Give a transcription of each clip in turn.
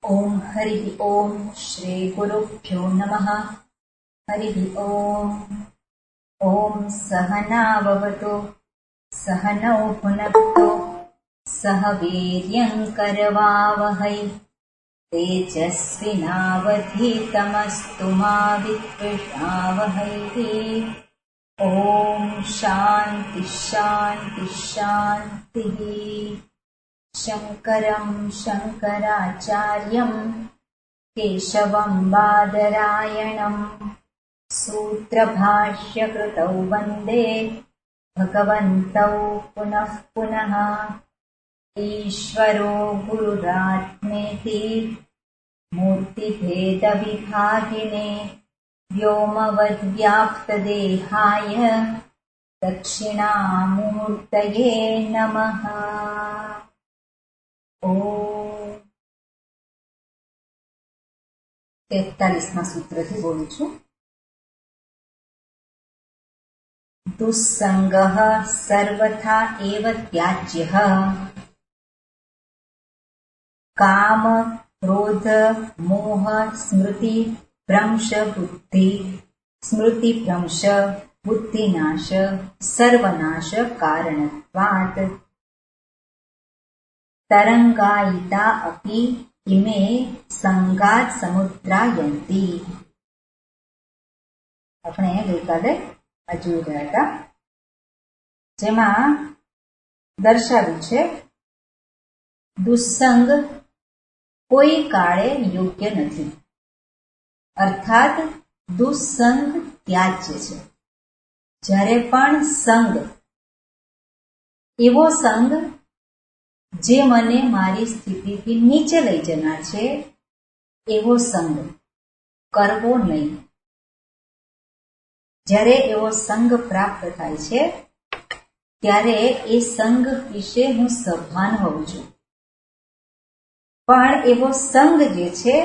ओम हरि ओम श्री गुरुभ्यो नमः। हरि ओम। ओम सहनाववतु सहनौ भुनक्तु सह वीर्यं करवावहै तेजस्विनावधीतमस्तु मा विद्विषावहैः। ओम शांति शांति शांतिः। शङ्करं शङ्कराचार्यं केशवं बादरायणं सूत्रभाष्यकृतौ वन्दे भगवन्तौ पुनः पुनः। ईश्वरो गुरुरात्मेति मूर्तिभेदविभागिने व्योमवद्व्याप्तदेहाय दक्षिणामूर्तये नमः। 43 सूत्रથી બોલું છું। दुस्सङ्गः सर्वथा एव त्याज्यः। काम क्रोध मोह स्मृति भ्रंश बुद्धि स्मृति भ्रंश बुद्धिनाश सर्वनाश कारणत्वात् तरंगायिता अपि इमे संगात समुद्रायन्ति। આપણે ગઈકાલે આ જોઈ રહ્યા હતા, જેમાં દર્શાવ્યું છે દુસ્સંગ કોઈ કાળે યોગ્ય નથી, અર્થાત દુસ્સંગ ત્યાજ્ય છે। જ્યારે પણ સંગ, એવો સંગ જે મને મારી સ્થિતિથી નીચે લઈ જનાર છે, એવો સંગ કરવો નહીં। જ્યારે એવો સંગ પ્રાપ્ત થાય છે ત્યારે એ સંગ વિશે હું સભાન હોઉં છું, પણ એવો સંગ જે છે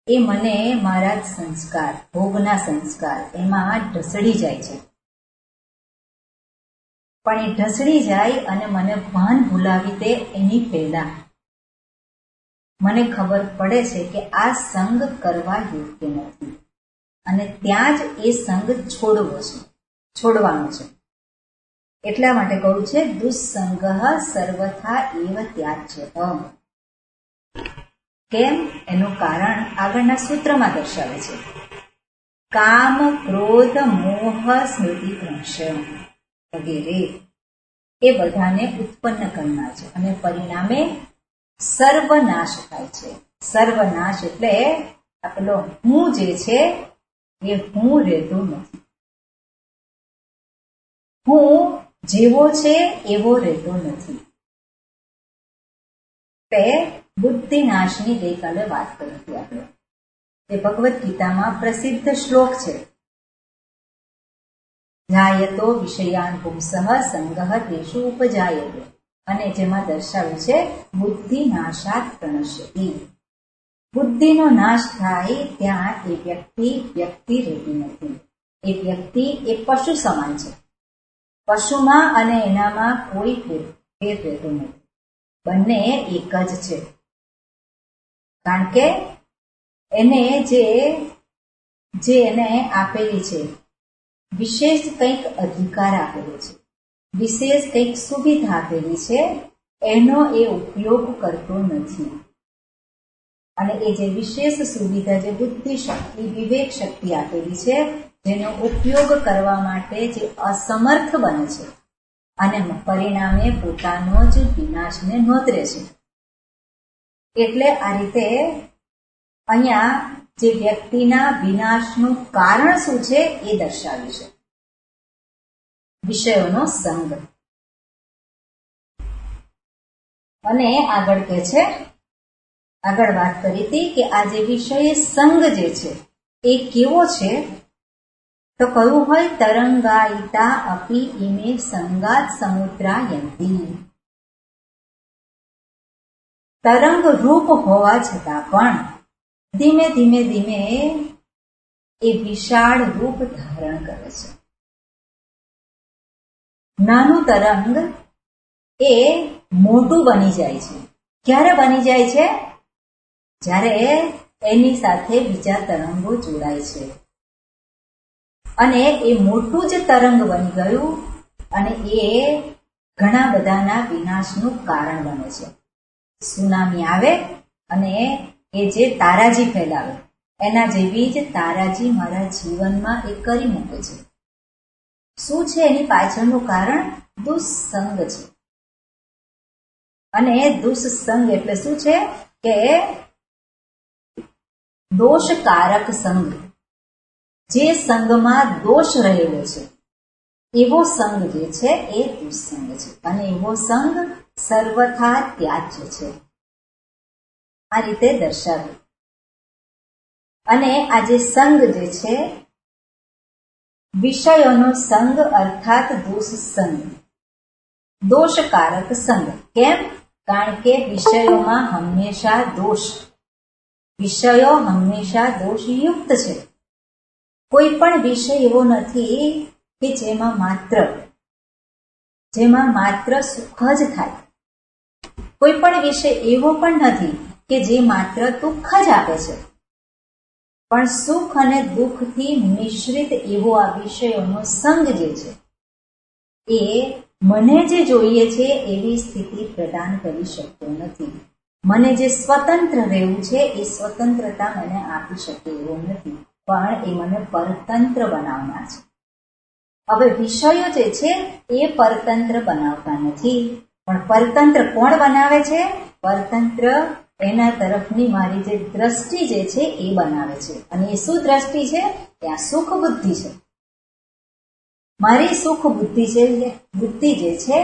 એ મને મારા સંસ્કાર, ભોગના સંસ્કાર એમાં ઢસડી જાય છે। પણ એ ઢસડી જાય અને મને ભાન ભૂલાવી દે એની પહેલા મને ખબર પડે છે કે આ સંગ કરવા યોગ્ય નથી, અને ત્યાં જ એ સંગ છોડવાનો છે। એટલા માટે કહું છે દુસ્સંગ સર્વથા એવ ત્યાજ્ય। કેમ? એનું કારણ આગળના સૂત્રમાં દર્શાવે છે। કામ ક્રોધ મોહ સ્મૃતિ ભ્રંશ વગેરે એ બધાને ઉત્પન્ન કરનાર છે, અને પરિણામે સર્વનાશ થાય છે। સર્વનાશ એટલે આપણો હું જે છે એ હું રહેતો નથી, હું જેવો છે એવો રહેતો નથી। તે બુદ્ધિનાશની ગઈકાલે વાત કરી હતી આપણે, જે ભગવદ્ ગીતામાં પ્રસિદ્ધ શ્લોક છે। જાયતો વિષયાન પુંસઃ સંગઃ તેષુ ઉપજાયતે, અને જેમાં દર્શાવ્યું છે બુદ્ધિનાશાત પ્રણશ્યતિ। બુદ્ધિનો નાશ થાય ત્યાં એ વ્યક્તિ રહેતી નથી। એ વ્યક્તિ એ પશુ સમાન છે। પશુમાં અને એનામાં કોઈ ફેર રહેતો નથી, બંને એક જ છે। કારણ કે એને જે એને આપેલી છે વિશેષ કંઈક અધિકાર આપેલો છે, વિશેષ કંઈક સુવિધા આપેલી છે, એનો એ ઉપયોગ કરતો નથી। અને એ જે વિશેષ સુવિધા, જે બુદ્ધિ શક્તિ વિવેક શક્તિ આપેલી છે, જેનો ઉપયોગ કરવા માટે જે અસમર્થ બને છે, અને પરિણામે પોતાનો જ વિનાશને નોતરે છે। એટલે આ રીતે અહીંયા જે વ્યક્તિના વિનાશનું કારણ શું છે એ દર્શાવ્યું છે, વિષયોનો સંગ। અને આગળ કહે છે, આગળ વાત કરી હતી કે આ જે વિષય સંગ જે છે એ કેવો છે, તો કહ્યું હોય તરંગાયિતા અપી ઇમે સંગાત સમુદ્રાયંતી। તરંગ રૂપ હોવા છતાં પણ ધીમે ધીમે ધીમે એ વિશાળ રૂપ ધારણ કરે છે। નાનું તરંગ એ મોટું બની જાય છે। ક્યારે બની જાય છે? જ્યારે એની સાથે બીજા તરંગો જોડાય છે અને એ મોટું જ તરંગ બની ગયું અને એ ઘણા બધાના વિનાશનું કારણ બને છે. સુનામી આવે અને એ જે તારાજી ફેલાવે એના જેવી જ તારાજી મારા જીવનમાં એ કરી મૂકે છે. શું છે એની પાછળનું કારણ? દુસ્સંગ છે. અને દુસ્સંગ એટલે શું છે કે દોષકારક સંગ. જે સંગમાં દોષ રહેલો છે એવો સંગ જે છે એ દુસ્સંગ છે અને એવો સંગ સર્વથા ત્યાજ્ય છે. આ રીતે દર્શાવ્યું. અને આ જે સંગ જે છે વિષયોનો સંગ અર્થાત દુસ્સંગ, દોષકારક સંગ. કેમ? કારણ કે વિષયોમાં હંમેશા દોષ, વિષયો હંમેશા દોષયુક્ત છે. કોઈ પણ વિષય એવો નથી કે જેમાં માત્ર સુખ જ થાય. કોઈ પણ વિષય એવો પણ નથી કે જે માત્ર દુઃખ જ આપે છે. પણ સુખ અને દુઃખથી મિશ્રિત એવો આ વિષયોનો સંગ જે છે એ મને જે જોઈએ છે એવી સ્થિતિ પ્રદાન કરી શકતો નથી. મને જે સ્વતંત્ર રહેવું છે એ સ્વતંત્રતા મને આપી શકે એવો નથી, પણ એ મને પરતંત્ર બનાવનાર છે. હવે વિષયો જે છે એ પરતંત્ર બનાવતા નથી, પણ પરતંત્ર કોણ બનાવે છે? પરતંત્ર એના તરફની મારી જે દ્રષ્ટિ જે છે એ બનાવે છે. અને એ શું દ્રષ્ટિ છે? ત્યાં સુખ બુદ્ધિ છે. મારી સુખ બુદ્ધિ જે છે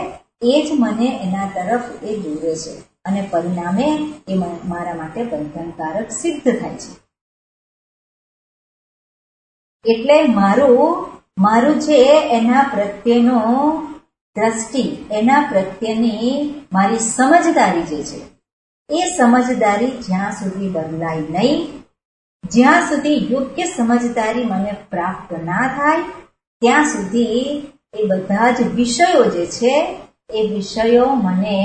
એ જ મને એના તરફ એ દોરે છે અને પરિણામે એ મારા માટે બંધનકારક સિદ્ધ થાય છે. એટલે મારું જે એના પ્રત્યેનો દ્રષ્ટિ, એના પ્રત્યેની મારી સમજદારી જે છે એ સમજદારી જ્યાં સુધી બદલાય નહીં, જ્યાં સુધી યોગ્ય સમજદારી મને પ્રાપ્ત ના થાય ત્યાં સુધી એ બધા જ વિષયો જે છે એ વિષયો મને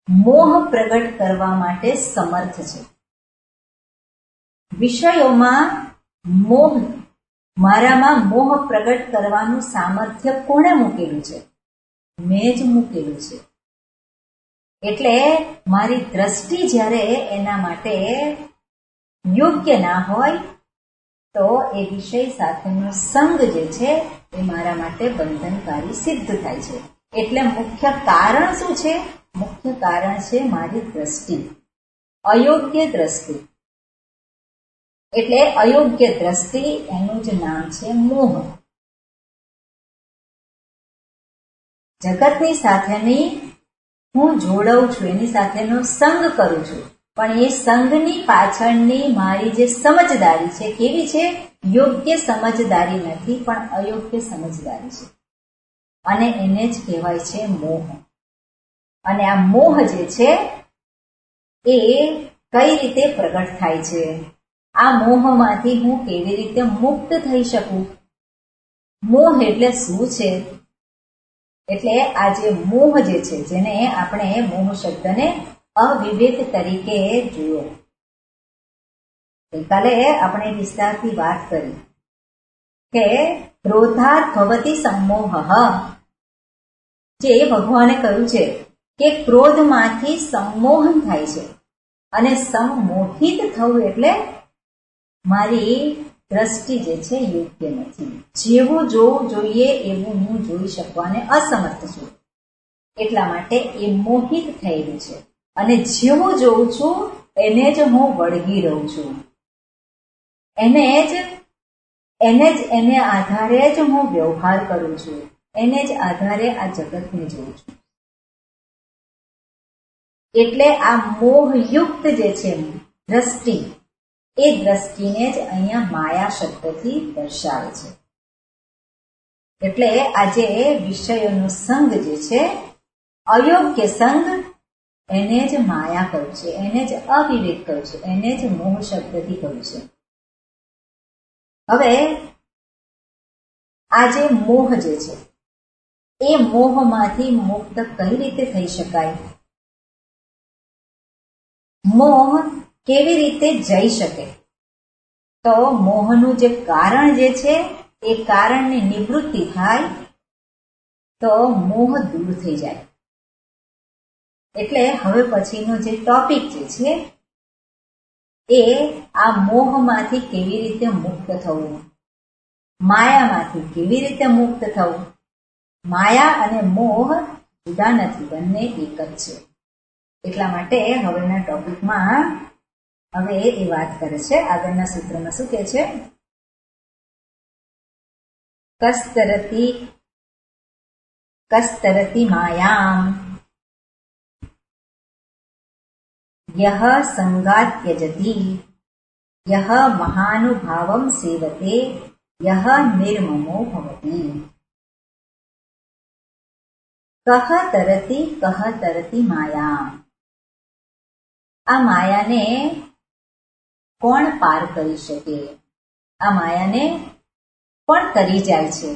મોહ પ્રગટ કરવા માટે સમર્થ છે. વિષયોમાં મોહ, મારામાં મોહ પ્રગટ કરવાનું સામર્થ્ય કોણે મૂકેલું છે? મેં જ મૂકેલું છે. એટલે મારી દ્રષ્ટિ જ્યારે એના માટે યોગ્ય ના હોય તો એ વિષય સાથેનો સંગ જે છે એ મારા માટે બંધનકારી સિદ્ધ થાય છે. એટલે મુખ્ય કારણ શું છે? મુખ્ય કારણ છે મારી દ્રષ્ટિ, અયોગ્ય દ્રષ્ટિ. એટલે અયોગ્ય દ્રષ્ટિ એનું જ નામ છે મોહ. જગતની સાથેની હું જોડાઉં છું, એની સાથેનો સંગ કરું છું, પણ એ સંગની પાછળની મારી જે સમજદારી છે કેવી છે? યોગ્ય સમજદારી નથી, પણ અયોગ્ય સમજદારી છે. અને એને જ કહેવાય છે મોહ. અને આ મોહ જે છે એ કઈ રીતે પ્રગટ થાય છે? આ મોહમાંથી હું કેવી રીતે મુક્ત થઈ શકું? મોહ એટલે શું છે? એટલે આ જે મોહ જે છે, જેને આપણે મોહ શબ્દને અવિવેક તરીકે જોયો. ગઈકાલે આપણે વિસ્તારથી વાત કરી કે ક્રોધાત ભવતિ સંમોહ, જે ભગવાને કહ્યું છે કે ક્રોધમાંથી સંમોહન થાય છે. અને સંમોહિત થવું એટલે મારી દ્રષ્ટિ જે છે યોગ્ય નથી. જેવું જોવું જોઈએ એવું હું જોઈ શકવાને અસમર્થ છું. એટલા માટે એ મોહિત થયેલું છે. અને જેવું જોઉં છું એને જ હું વળગી રહું છું. એને આધારે જ હું વ્યવહાર કરું છું. એને જ આધારે આ જગતને જોઉં છું. એટલે આ મોહયુક્ત જે છે દ્રષ્ટિ, એ દ્રષ્ટિને જ અહીંયા માયા શબ્દથી દર્શાવે છે. એટલે આજે વિષયોનો સંગ જે છે, અયોગ્ય સંગ, એને જ માયા કહ્યું છે, એને જ અવિવેક કહ્યું છે, એને જ મોહ શબ્દથી કહ્યું છે. હવે આ જે મોહ જે છે એ મોહમાંથી મુક્ત કઈ રીતે થઈ શકાય? મોહ કેવી રીતે જઈ શકે? તો મોહનું જે કારણ જે છે એ કારણની નિવૃત્તિ થાય તો મોહ દૂર થઈ જાય. એટલે હવે પછીનો જે ટોપિક જે છે એ આ મોહમાંથી કેવી રીતે મુક્ત થવું, માયામાંથી કેવી રીતે મુક્ત થવું. માયા અને મોહ જુદા નથી, બંને એક જ છે. એટલા માટે હવેના ટોપિકમાં હવે એ વાત કરે છે. આગળના સૂત્રમાં શું કહે છે? કસ્તરતી માયામ યહ સંગાત ત્યજતી યહ મહાનુભાવમ સેવતે યહ નિર્મમો ભવતી. કહ તરતી માયા. આ માયાને કોણ પાર કરી શકે? આ માયાને કોણ તરી જાય છે?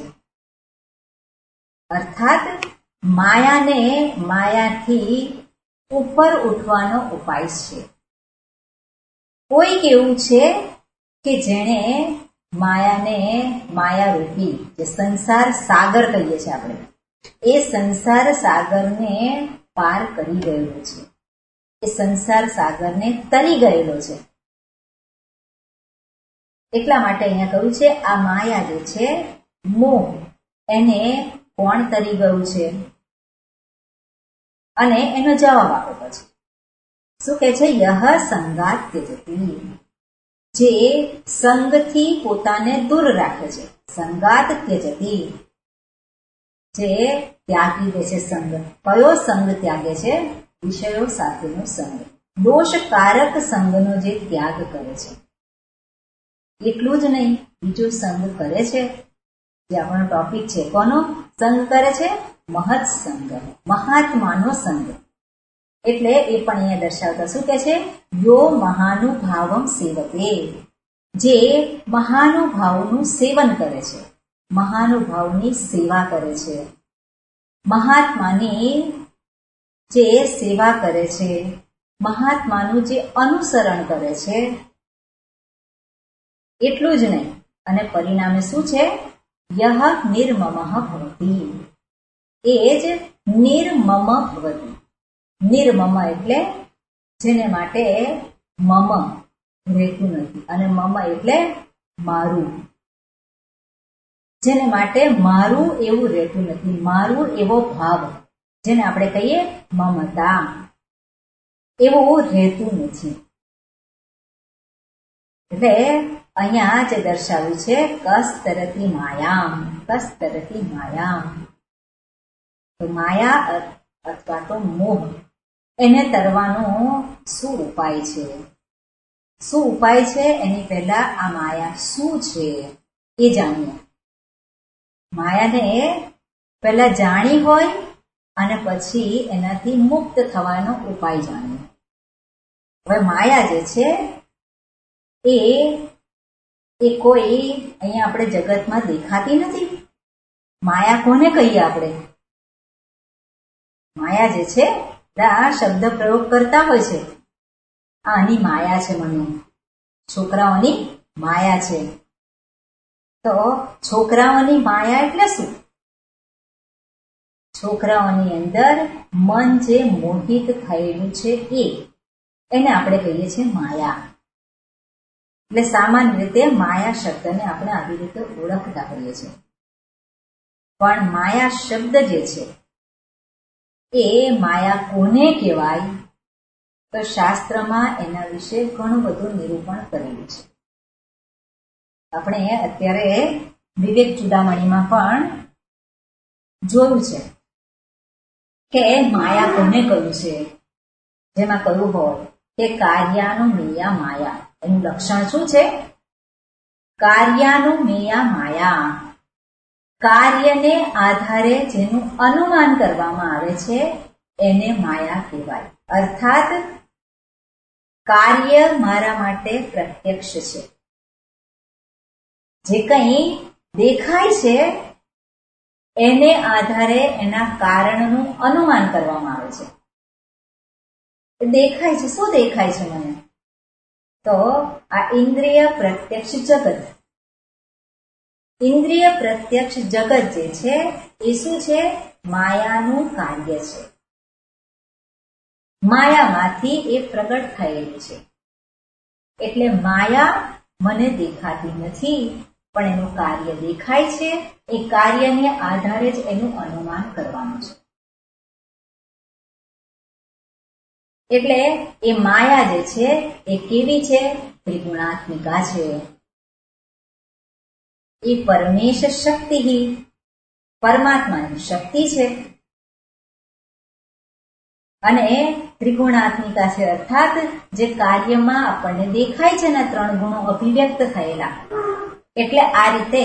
અર્થાત માયાથી ઉપર ઉઠવાનો ઉપાય છે. કોઈક એવું છે કે જેણે માયારૂપી જે સંસાર સાગર કહીએ છીએ આપણે, એ સંસાર સાગરને પાર કરી ગયેલો છે, એ સંસાર સાગરને તરી ગયેલો છે. એટલા માટે અહીંયા કહ્યું છે આ માયા જે છે મોહ, એને કોણ તરી ગયું છે? અને એનો જવાબ આપો પછી શું કે છે? યહ સંગાત ત્યજતી. જે સંગથી પોતાને દૂર રાખે છે. સંગાત ત્યજતી, જે ત્યાગી દે છે સંગ. કયો સંગ ત્યાગે છે? વિષયો સાથેનો સંગ, દોષકારક સંગનો જે ત્યાગ કરે છે. એટલું જ નહીં, બીજો સંગ કરે છે, જે આપણો ટોપિક છે. કોનો સંગ કરે છે? મહત સંગ, મહાત્માનો સંગ. એટલે એ પણ અહીંયા દર્શાવતા શું કે છે? યો મહાનુભાવમ સેવતે. જે મહાનુભાવનું સેવન કરે છે, મહાનુભાવની સેવા કરે છે, મહાત્માની જે સેવા કરે છે, મહાત્માનું જે અનુસરણ કરે છે. એટલું જ નહીં, અને પરિણામે શું છે? યહ નિર્મમઃ ભવતી. એ જ નિર્મમ ભવતી. નિર્મમ એટલે જેને માટે મમ રહેતું નથી, અને મમ એટલે મારું. જેને માટે મારું એવું રહેતું નથી, મારું એવો ભાવ, જેને આપણે કહીએ મમતા, એવું રહેતું નથી. એટલે અહીંયા જે દર્શાવ્યું છે કસ્તરતી માયામ, કસ્તરતી માયામ. તો માયા અથવા તો મોહ, એને તરવાનો શું ઉપાય છે? શું ઉપાય છે? એની પહેલા આ માયા શું છે એ જાણીએ. માયાને પહેલા જાણી હોય અને પછી એનાથી મુક્ત થવાનો ઉપાય જાણીએ. હવે માયા જે છે એ કોઈ અહીંયા આપણે જગતમાં દેખાતી નથી. માયા કોને કહીએ આપણે? માયા જે છે આ શબ્દ પ્રયોગ કરતા હોય છે, આની માયા છે, મને છોકરાઓની માયા છે. તો છોકરાઓની માયા એટલે શું? છોકરાઓની અંદર મન જે મોહિત થયેલું છે એને આપણે કહીએ છીએ માયા. એટલે સામાન્ય રીતે માયા શબ્દને આપણે આવી રીતે ઓળખતા હોઈએ છીએ. પણ માયા શબ્દ જે છે એ માયા કોને કહેવાય? તો શાસ્ત્રમાં એના વિશે ઘણું બધું નિરૂપણ કરેલું છે. આપણે અત્યારે વિવેક ચૂડામણીમાં પણ જોયું છે કે માયા કોને કહ્યું છે. જેમાં કહ્યું હોય કે કાર્યાનુમેયા માયા, એનું લક્ષણ શું છે? કાર્યાનુમેયા માયા. કાર્યને આધારે જેનું અનુમાન કરવામાં આવે છે એને માયા કહેવાય. અર્થાત કાર્ય મારા માટે પ્રત્યક્ષ છે. જે કંઈ દેખાય છે એને આધારે એના કારણનું અનુમાન કરવામાં આવે છે. દેખાય છે, શું દેખાય છે મને? તો આ ઇન્દ્રિય પ્રત્યક્ષ જગત, ઇન્દ્રિય પ્રત્યક્ષ જગત જે છે એ શું છે? માયાનું કાર્ય છે. માયામાંથી એ પ્રગટ થયેલું છે. એટલે માયા મને દેખાતી નથી, પણ એનું કાર્ય દેખાય છે. એ કાર્યને આધારે જ એનું અનુમાન કરવાનું છે. એટલે એ માયા જે છે એ કેવી છે? ત્રિગુણાત્મિકા છે. એ પરમેશ શક્તિ, પરમાત્માની શક્તિ છે અને ત્રિગુણાત્મિકા છે. અર્થાત જે કાર્યમાં આપણને દેખાય છે ને 3 ગુણો અભિવ્યક્ત થયેલા, એટલે આ રીતે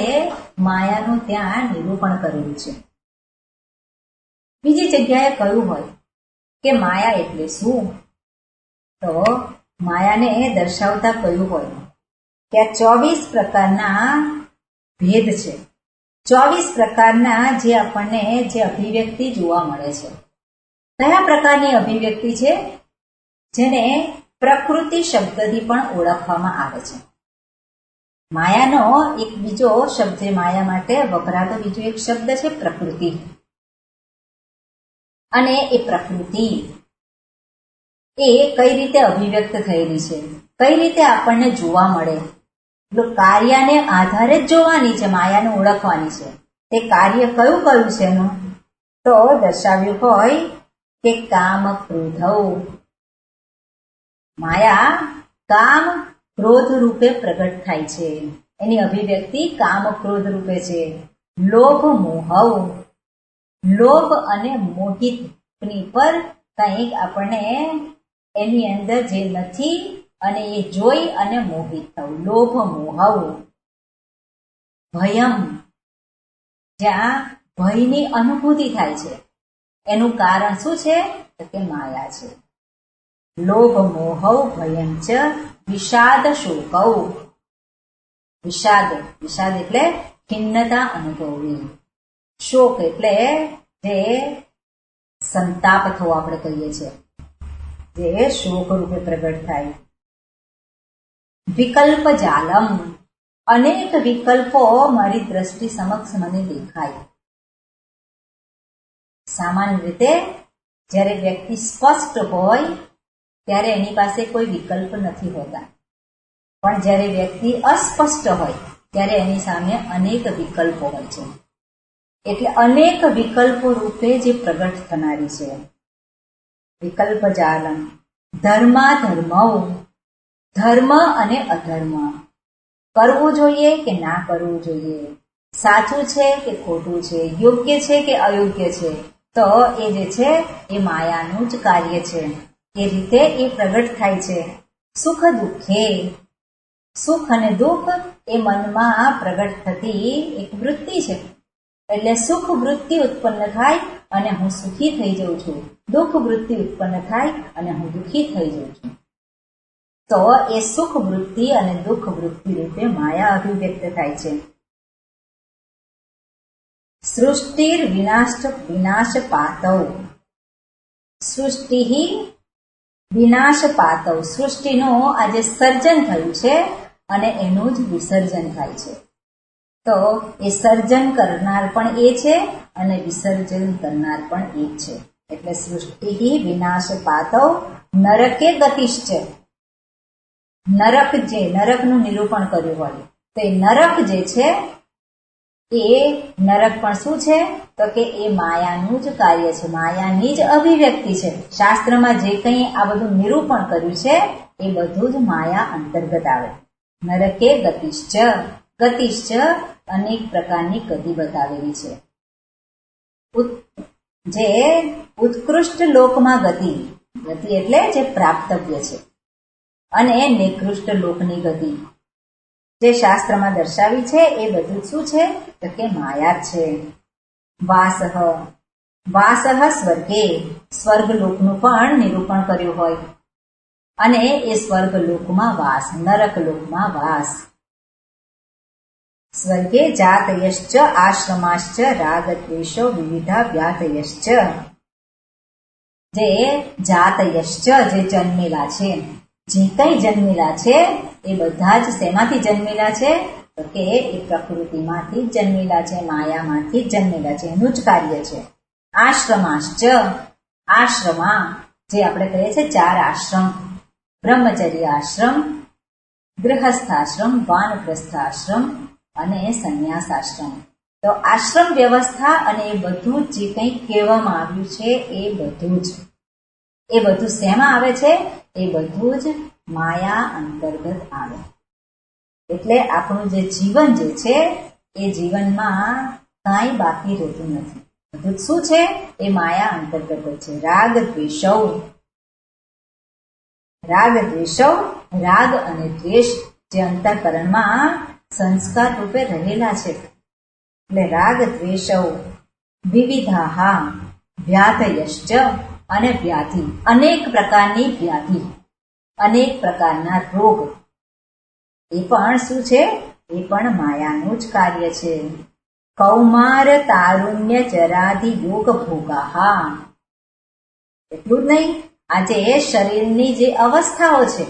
માયાનું ત્યાં નિરૂપણ કરેલું છે. બીજી જગ્યાએ કહ્યું હોય કે માયા એટલે શું? તો માયાને દર્શાવતા કહ્યું હોય કે આ 24 પ્રકારના ભેદ છે. 24 પ્રકારના જે આપણને જે અભિવ્યક્તિ જોવા મળે છે. કયા પ્રકારની અભિવ્યક્તિ છે? જેને પ્રકૃતિ શબ્દથી પણ ઓળખવામાં આવે છે. માયાનો એક બીજો શબ્દ, જે માયા માટે વપરાતો બીજો એક શબ્દ છે પ્રકૃતિ. અને એ પ્રકૃતિ એ કઈ રીતે અભિવ્યક્ત થયેલી છે, કઈ રીતે આપણને જોવા મળે? કાર્યને આધારે જ જોવાની છે, માયાને ઓળખવાની છે. તે કાર્ય કયું કયું છે એનું? તો દર્શાવ્યું હોય કે કામ ક્રોધૌ. માયા કામ ક્રોધ રૂપે પ્રગટ થાય છે. એની અભિવ્યક્તિ કામ ક્રોધ રૂપે છે. લોભ મોહૌ, લોભ અને મોહિતની પર કંઈક આપણને એની અંદર જે નથી અને એ જોઈ અને મોહિત થવું. લોભ મોહૌ. ભયમ, જ્યાં ભયની અનુભૂતિ થાય છે, એનું કારણ શું છે? તો કે માયા છે. લોભ મોહૌ ભયં ચ વિષાદ શોકૌ. વિષાદ, વિષાદ એટલે ખિન્નતા અનુભવવી. શોક એટલે જે સંતાપ થવો આપણે કહીએ છીએ, જે શોક રૂપે પ્રગટ થાય. વિકલ્પ જાલમ, અનેક વિકલ્પો મારી દ્રષ્ટિ સમક્ષ મને દેખાય. સામાન્ય રીતે જ્યારે વ્યક્તિ સ્પષ્ટ હોય ત્યારે એની પાસે કોઈ વિકલ્પ નથી હોતા, પણ જ્યારે વ્યક્તિ અસ્પષ્ટ હોય ત્યારે એની સામે અનેક વિકલ્પો હોય છે. એટલે અનેક વિકલ્પો રૂપે જે પ્રગટ થનારી છે. વિકલ્પ જાલમ. ધર્માધર્મૌ, ધર્મ અને અધર્મ, કરવું જોઈએ કે ના કરવું જોઈએ, સાચું છે કે ખોટું છે, યોગ્ય છે કે અયોગ્ય છે, તો એ જે છે એ માયાનું જ કાર્ય છે. એ રીતે એ પ્રગટ થાય છે. સુખ દુઃખે, સુખ અને દુઃખ એ મનમાં પ્રગટ થતી એક વૃત્તિ છે. એટલે સુખ વૃત્તિ ઉત્પન્ન થાય અને હું સુખી થઈ જાઉં છું, દુઃખ વૃત્તિ ઉત્પન્ન થાય અને હું દુઃખી થઈ જાઉં છું. તો એ સુખ વૃત્તિ અને દુઃખ વૃત્તિ રૂપે માયા અભિવ્યક્ત થાય છે. સૃષ્ટિર વિનાશ પાતૌ. સૃષ્ટિ વિનાશ પાતૌ. સૃષ્ટિનું આજે સર્જન થયું છે અને એનું જ વિસર્જન થાય છે. તો એ સર્જન કરનાર પણ એ છે અને વિસર્જન કરનાર પણ એ જ છે. એટલે સૃષ્ટિ વિનાશ પાતૌ નરકે ગતિશ્ચ. નરક, જે નરકનું નિરૂપણ કર્યું હોય તો એ નરક જે છે એ નરક પણ શું છે? તો કે એ માયાનું જ કાર્ય છે, માયાની જ અભિવ્યક્તિ છે. શાસ્ત્રમાં જે કંઈ આ બધું નિરૂપણ કર્યું છે એ બધું જ માયા અંતર્ગત આવે. નરકે ગતિશ્ચ. ગતિશ્ચ અનેક પ્રકારની ગતિ બતાવેલી છે. જે ઉત્કૃષ્ટ લોકમાં ગતિ, ગતિ એટલે જે પ્રાપ્તવ્ય છે, અને નિકૃષ્ટ લોકની ગતિ જે શાસ્ત્રમાં દર્શાવી છે એ બધું શું છે? તો કે માયા છે. વાસઃ, વાસઃ સ્વર્ગે. સ્વર્ગ લોકનું પણ નિરૂપણ કર્યું હોય અને એ સ્વર્ગ લોકમાં વાસ, નરક લોકમાં વાસ. સ્વર્ગે જાતયશ્ચ આશ્રમાશ્ચ રાગદ્વેષો વિવિધા વ્યાતયશ્ચ. જે જાતયશ્ચ, જે જન્મેલા છે, જે કંઈ જન્મેલા છે એ બધા જ શેમાંથી જન્મેલા છે? તો કે એ પ્રકૃતિમાંથી જ જન્મેલા છે, માયામાંથી જ જન્મેલા છે, એનું જ કાર્ય છે. આશ્રમાશ્ચ, આશ્રમા જે આપણે કહીએ છીએ 4 આશ્રમ, બ્રહ્મચર્ય આશ્રમ, ગૃહસ્થાશ્રમ, વાનપ્રસ્થાશ્રમ અને સંન્યાસ આશ્રમ. તો આશ્રમ વ્યવસ્થા અને એ બધું જે કંઈ કહેવામાં આવ્યું છે એ બધું શેમાં આવે છે? એ બધું જ માયા અંતર્ગત આવે. એટલે આપણું જે જીવન જે છે એ જીવનમાં કાંઈ બાકી રહેતું નથી. બધું શું છે? એ માયા અંતર્ગત જ છે. રાગ દ્વેષૌ, રાગ અને દ્વેષ જે અંતઃકરણમાં સંસ્કાર રૂપે રહેલા છે. એટલે રાગ દ્વેષૌ વિવિધાહા વ્યાધયશ્ચ અને વ્યાધિ, અનેક પ્રકારની વ્યાધિ, અનેક પ્રકારના રોગ, એ પણ શું છે? એ પણ માયાનું જ કાર્ય છે. કૌમાર તારુણ્ય જરાદિ યોગ ભોગાહા. એટલું જ નહીં, આજે શરીરની જે અવસ્થાઓ છે,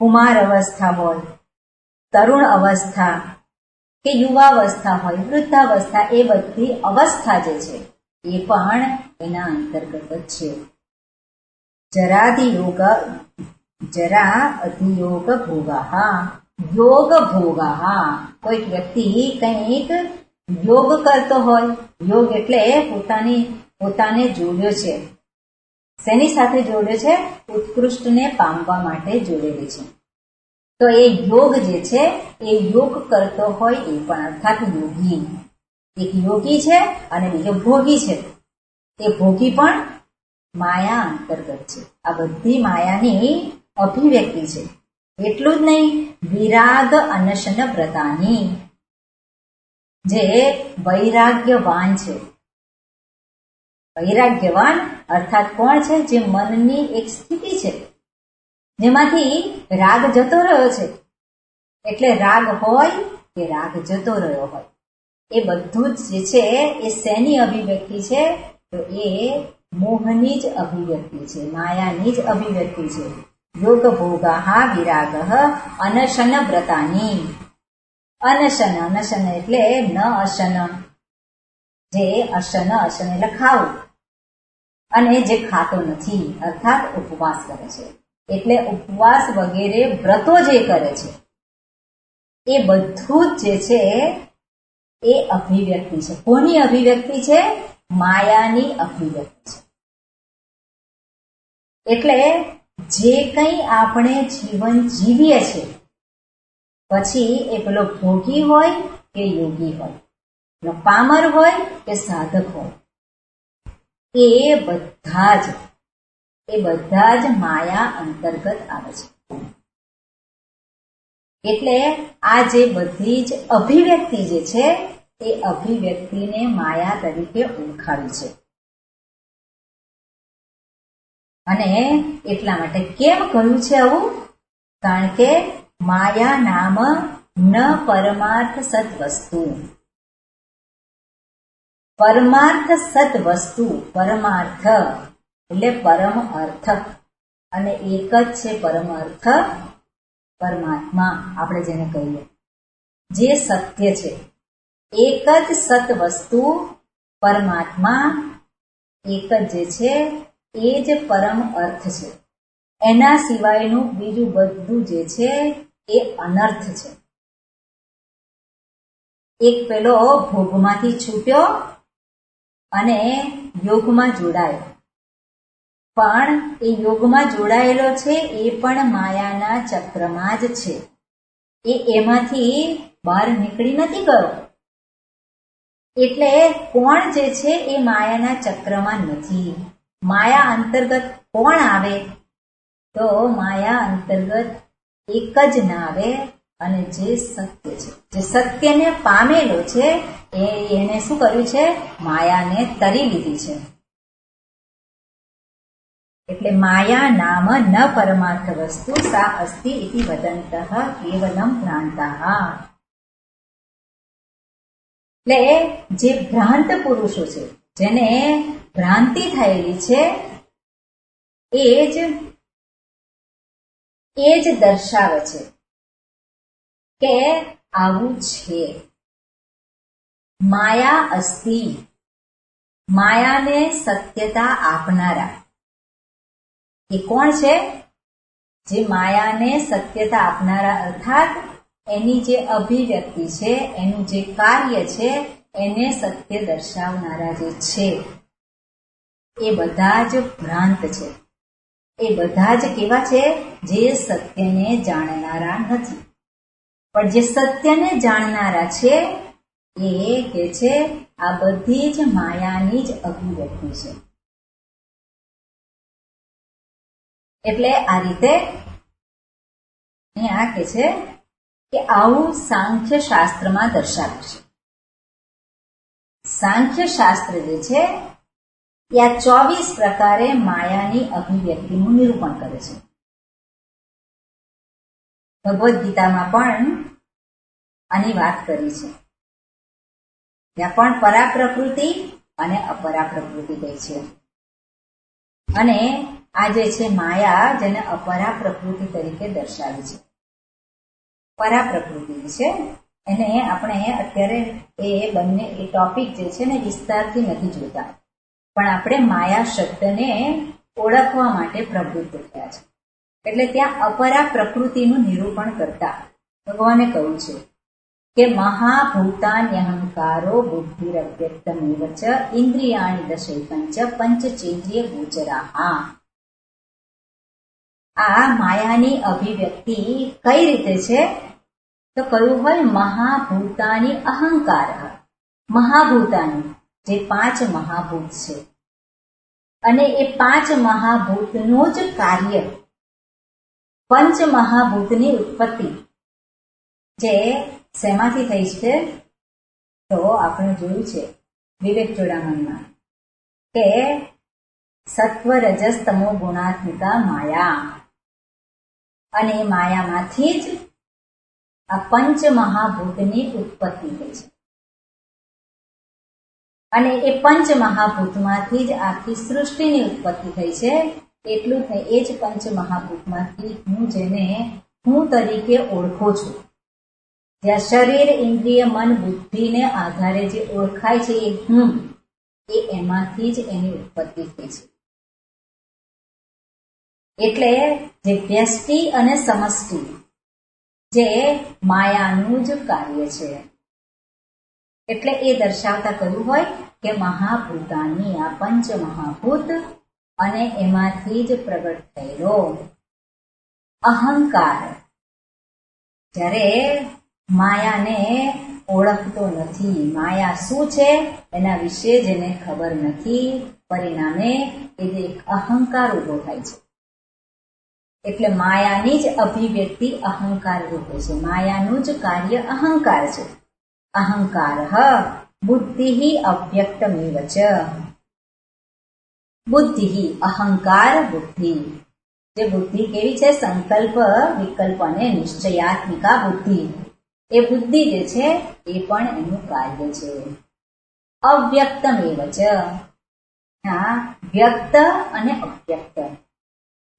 કુમાર અવસ્થા હોય, તરુણ અવસ્થા કે યુવાવસ્થા હોય, વૃદ્ધાવસ્થા, એ બધી અવસ્થા જે છે એ પણ એના અંતર્ગત જ છે. જરા અધિયોગ ભોગાહા, યોગ ભોગાહા. કોઈક વ્યક્તિ કંઈક યોગ કરતો હોય, યોગ એટલે પોતાને જોડ્યો છે. શેની સાથે જોડ્યો છે? ઉત્કૃષ્ટને પામવા માટે જોડેલી છે. તો એ યોગ જે છે એ યોગ કરતો હોય એ પણ, અર્થાત યોગી. એક યોગી છે અને બીજો ભોગી છે. એ ભોગી પણ માયા અંતર્ગત છે. આ બધી માયાની અભિવ્યક્તિ છે. એટલું જ નહીં, વિરાગ અનશન વ્રતાની, જે વૈરાગ્યવાન છે. વૈરાગ્યવાન અર્થાત કોણ છે? જે મનની એક સ્થિતિ છે જેમાંથી રાગ જતો રહ્યો છે. એટલે રાગ હોય કે રાગ જતો રહ્યો હોય, એ બધું જ જે છે એ શેની અભિવ્યક્તિ છે? તો એ મોહની જ અભિવ્યક્તિ છે, માયાની જ અભિવ્યક્તિ છે. યોગ ભોગાહા વિરાગ અનશન વ્રતાની. અનશન એટલે ન અશન, જે અશન એટલે ખાવું, અને જે ખાતો નથી અર્થાત ઉપવાસ કરે છે. એટલે ઉપવાસ વગેરે વ્રતો જે કરે છે એ બધું જ જે છે એ અભિવ્યક્તિ છે. કોની અભિવ્યક્તિ છે? માયાની અભિવ્યક્તિ છે. એટલે જે કંઈ આપણે જીવન જીવીએ છીએ, પછી એ પેલો ભોગી હોય કે યોગી હોય, પેલો પામર હોય કે સાધક હોય, એ બધા જ માયા અંતર્ગત આવે છે. એટલે આ જે બધી જ અભિવ્યક્તિ જે છે એ અભિવ્યક્તિને માયા તરીકે ઓળખાવી છે. અને એટલા માટે કેમ કહ્યું છે આવું? કારણ કે માયા નામ ન પરમાર્થ સત્વસ્તુ. પરમાર્થ સત્વસ્તુ, પરમાર્થ એટલે પરમ અર્થ, અને એક જ છે પરમ અર્થ, પરમાત્મા આપણે જેને કહીએ, જે સત્ય છે. એક જ સત વસ્તુ પરમાત્મા, એક જ જે છે એ જ પરમ અર્થ છે. એના સિવાયનું બીજું બધું જે છે એ અનર્થ છે. એક પેલો ભોગમાંથી છૂટ્યો અને યોગમાં જોડાયો, પણ એ યોગમાં જોડાયેલો છે એ પણ માયાના ચક્રમાં જ છે. એમાંથી બહાર નીકળી નથી ગયો. એટલે કોણ જે છે એ માયાના ચક્રમાં નથી. માયા અંતર્ગત કોણ આવે? તો માયા અંતર્ગત એક જ ના આવે, અને જે સત્ય છે, જે સત્યને પામેલો છે, એને શું કર્યું છે? માયાને તરી લીધી છે. એટલે માયા નામ ન પરમાર્થ વસ્તુ સા અસ્તિ ઇતિ વદંતઃ કેવલમ ભ્રાંતાઃ. એટલે જે ભ્રાંત પુરુષો છે, જેને ભ્રાંતિ થયેલી છે, એ જ એ જ દર્શાવે છે કે આવું છે. માયા અસ્તિ, માયાને સત્યતા આપનારા એ કોણ છે? જે માયાને સત્યતા આપનારા, અર્થાત એની જે અભિવ્યક્તિ છે, એનું જે કાર્ય છે, એને સત્ય દર્શાવનારા જે છે એ બધા જ ભ્રાંત છે. એ બધા જ કેવા છે? જે સત્યને જાણનારા નથી. પણ જે સત્યને જાણનારા છે એ કે છે આ બધી જ માયાની જ અભિવ્યક્તિ છે. એટલે આ રીતે અહીંયા કે છે કે આવું સાંખ્ય શાસ્ત્રમાં દર્શાવ્યું છે. સાંખ્ય શાસ્ત્ર જે છે એ આ 24 પ્રકારે માયાની અભિવ્યક્તિનું નિરૂપણ કરે છે. ભગવદ્ ગીતામાં પણ આની વાત કરી છે. ત્યાં પણ પરા પ્રકૃતિ અને અપરા પ્રકૃતિ કહી છે. અને આ જે છે માયા, જેને અપરા પ્રકૃતિ તરીકે દર્શાવી છે. પરા પ્રકૃતિ છે એને આપણે અત્યારે એ બંને એ ટોપિક જે છે ને વિસ્તારથી નથી જોતા, પણ આપણે માયા શબ્દને ઓળખવા માટે પ્રવૃત્ત થયા છે. એટલે ત્યાં અપરા પ્રકૃતિનું નિરૂપણ કરતા ભગવાને કહ્યું છે કે મહાભૂતાન્યહંકારો બુદ્ધિરવ્યક્તમેવ ચ ઇન્દ્રિયાણિ દશૈકંચ પંચચેન્દ્રિય ગોચરાઃ. આ માયાની અભિવ્યક્તિ કઈ રીતે છે? તો કહ્યું હોય મહાભૂતાની અહંકાર. મહાભૂતાની જે 5 મહાભૂત છે અને એ 5 મહાભૂતનું જ કાર્ય, પંચ મહાભૂતની ઉત્પત્તિ જે શેમાંથી થઈ છે? તો આપણે જોયું છે વિવેક ચોડામણમાં કે સત્વ રજસ તમો ગુણાત્મિકા માયા, અને એ માયામાંથી જ આ પંચ મહાભૂતની ઉત્પત્તિ થઈ છે. અને એ પંચ મહાભૂતમાંથી જ આખી સૃષ્ટિની ઉત્પત્તિ થઈ છે. એટલું જ એ જ પંચ મહાભૂતમાંથી હું જેને હું તરીકે ઓળખું છું, જ્યાં શરીર, ઇન્દ્રિય, મન, બુદ્ધિને આધારે જે ઓળખાય છે એ હું, એ એમાંથી જ એની ઉત્પત્તિ થઈ છે. એટલે જે વ્યષ્ટિ અને સમષ્ટિ જે માયાનું જ કાર્ય છે. એટલે એ દર્શાવતા કહ્યું હોય કે મહાભૂતાની આ પંચ મહાભૂત અને એમાંથી જ પ્રગટ થયેલો અહંકાર જ્યારે માયાને ઓળખતો નથી, માયા શું છે એના વિશે જેને ખબર નથી, પરિણામે એ જે અહંકાર ઉભો થાય છે. એટલે માયાની જ અભિવ્યક્તિ અહંકાર રૂપે છે. માયાનું જ કાર્ય અહંકાર છે. અહંકાર બુદ્ધિ અવ્યક્તમેવ ચ. બુદ્ધિ, અહંકાર, બુદ્ધિ. જે બુદ્ધિ કેવી છે? સંકલ્પ, વિકલ્પ અને નિશ્ચયાત્મિકા બુદ્ધિ. એ બુદ્ધિ જે છે એ પણ એનું કાર્ય છે. અવ્યક્તમેવ ચ. હા, વ્યક્ત અને અવ્યક્ત.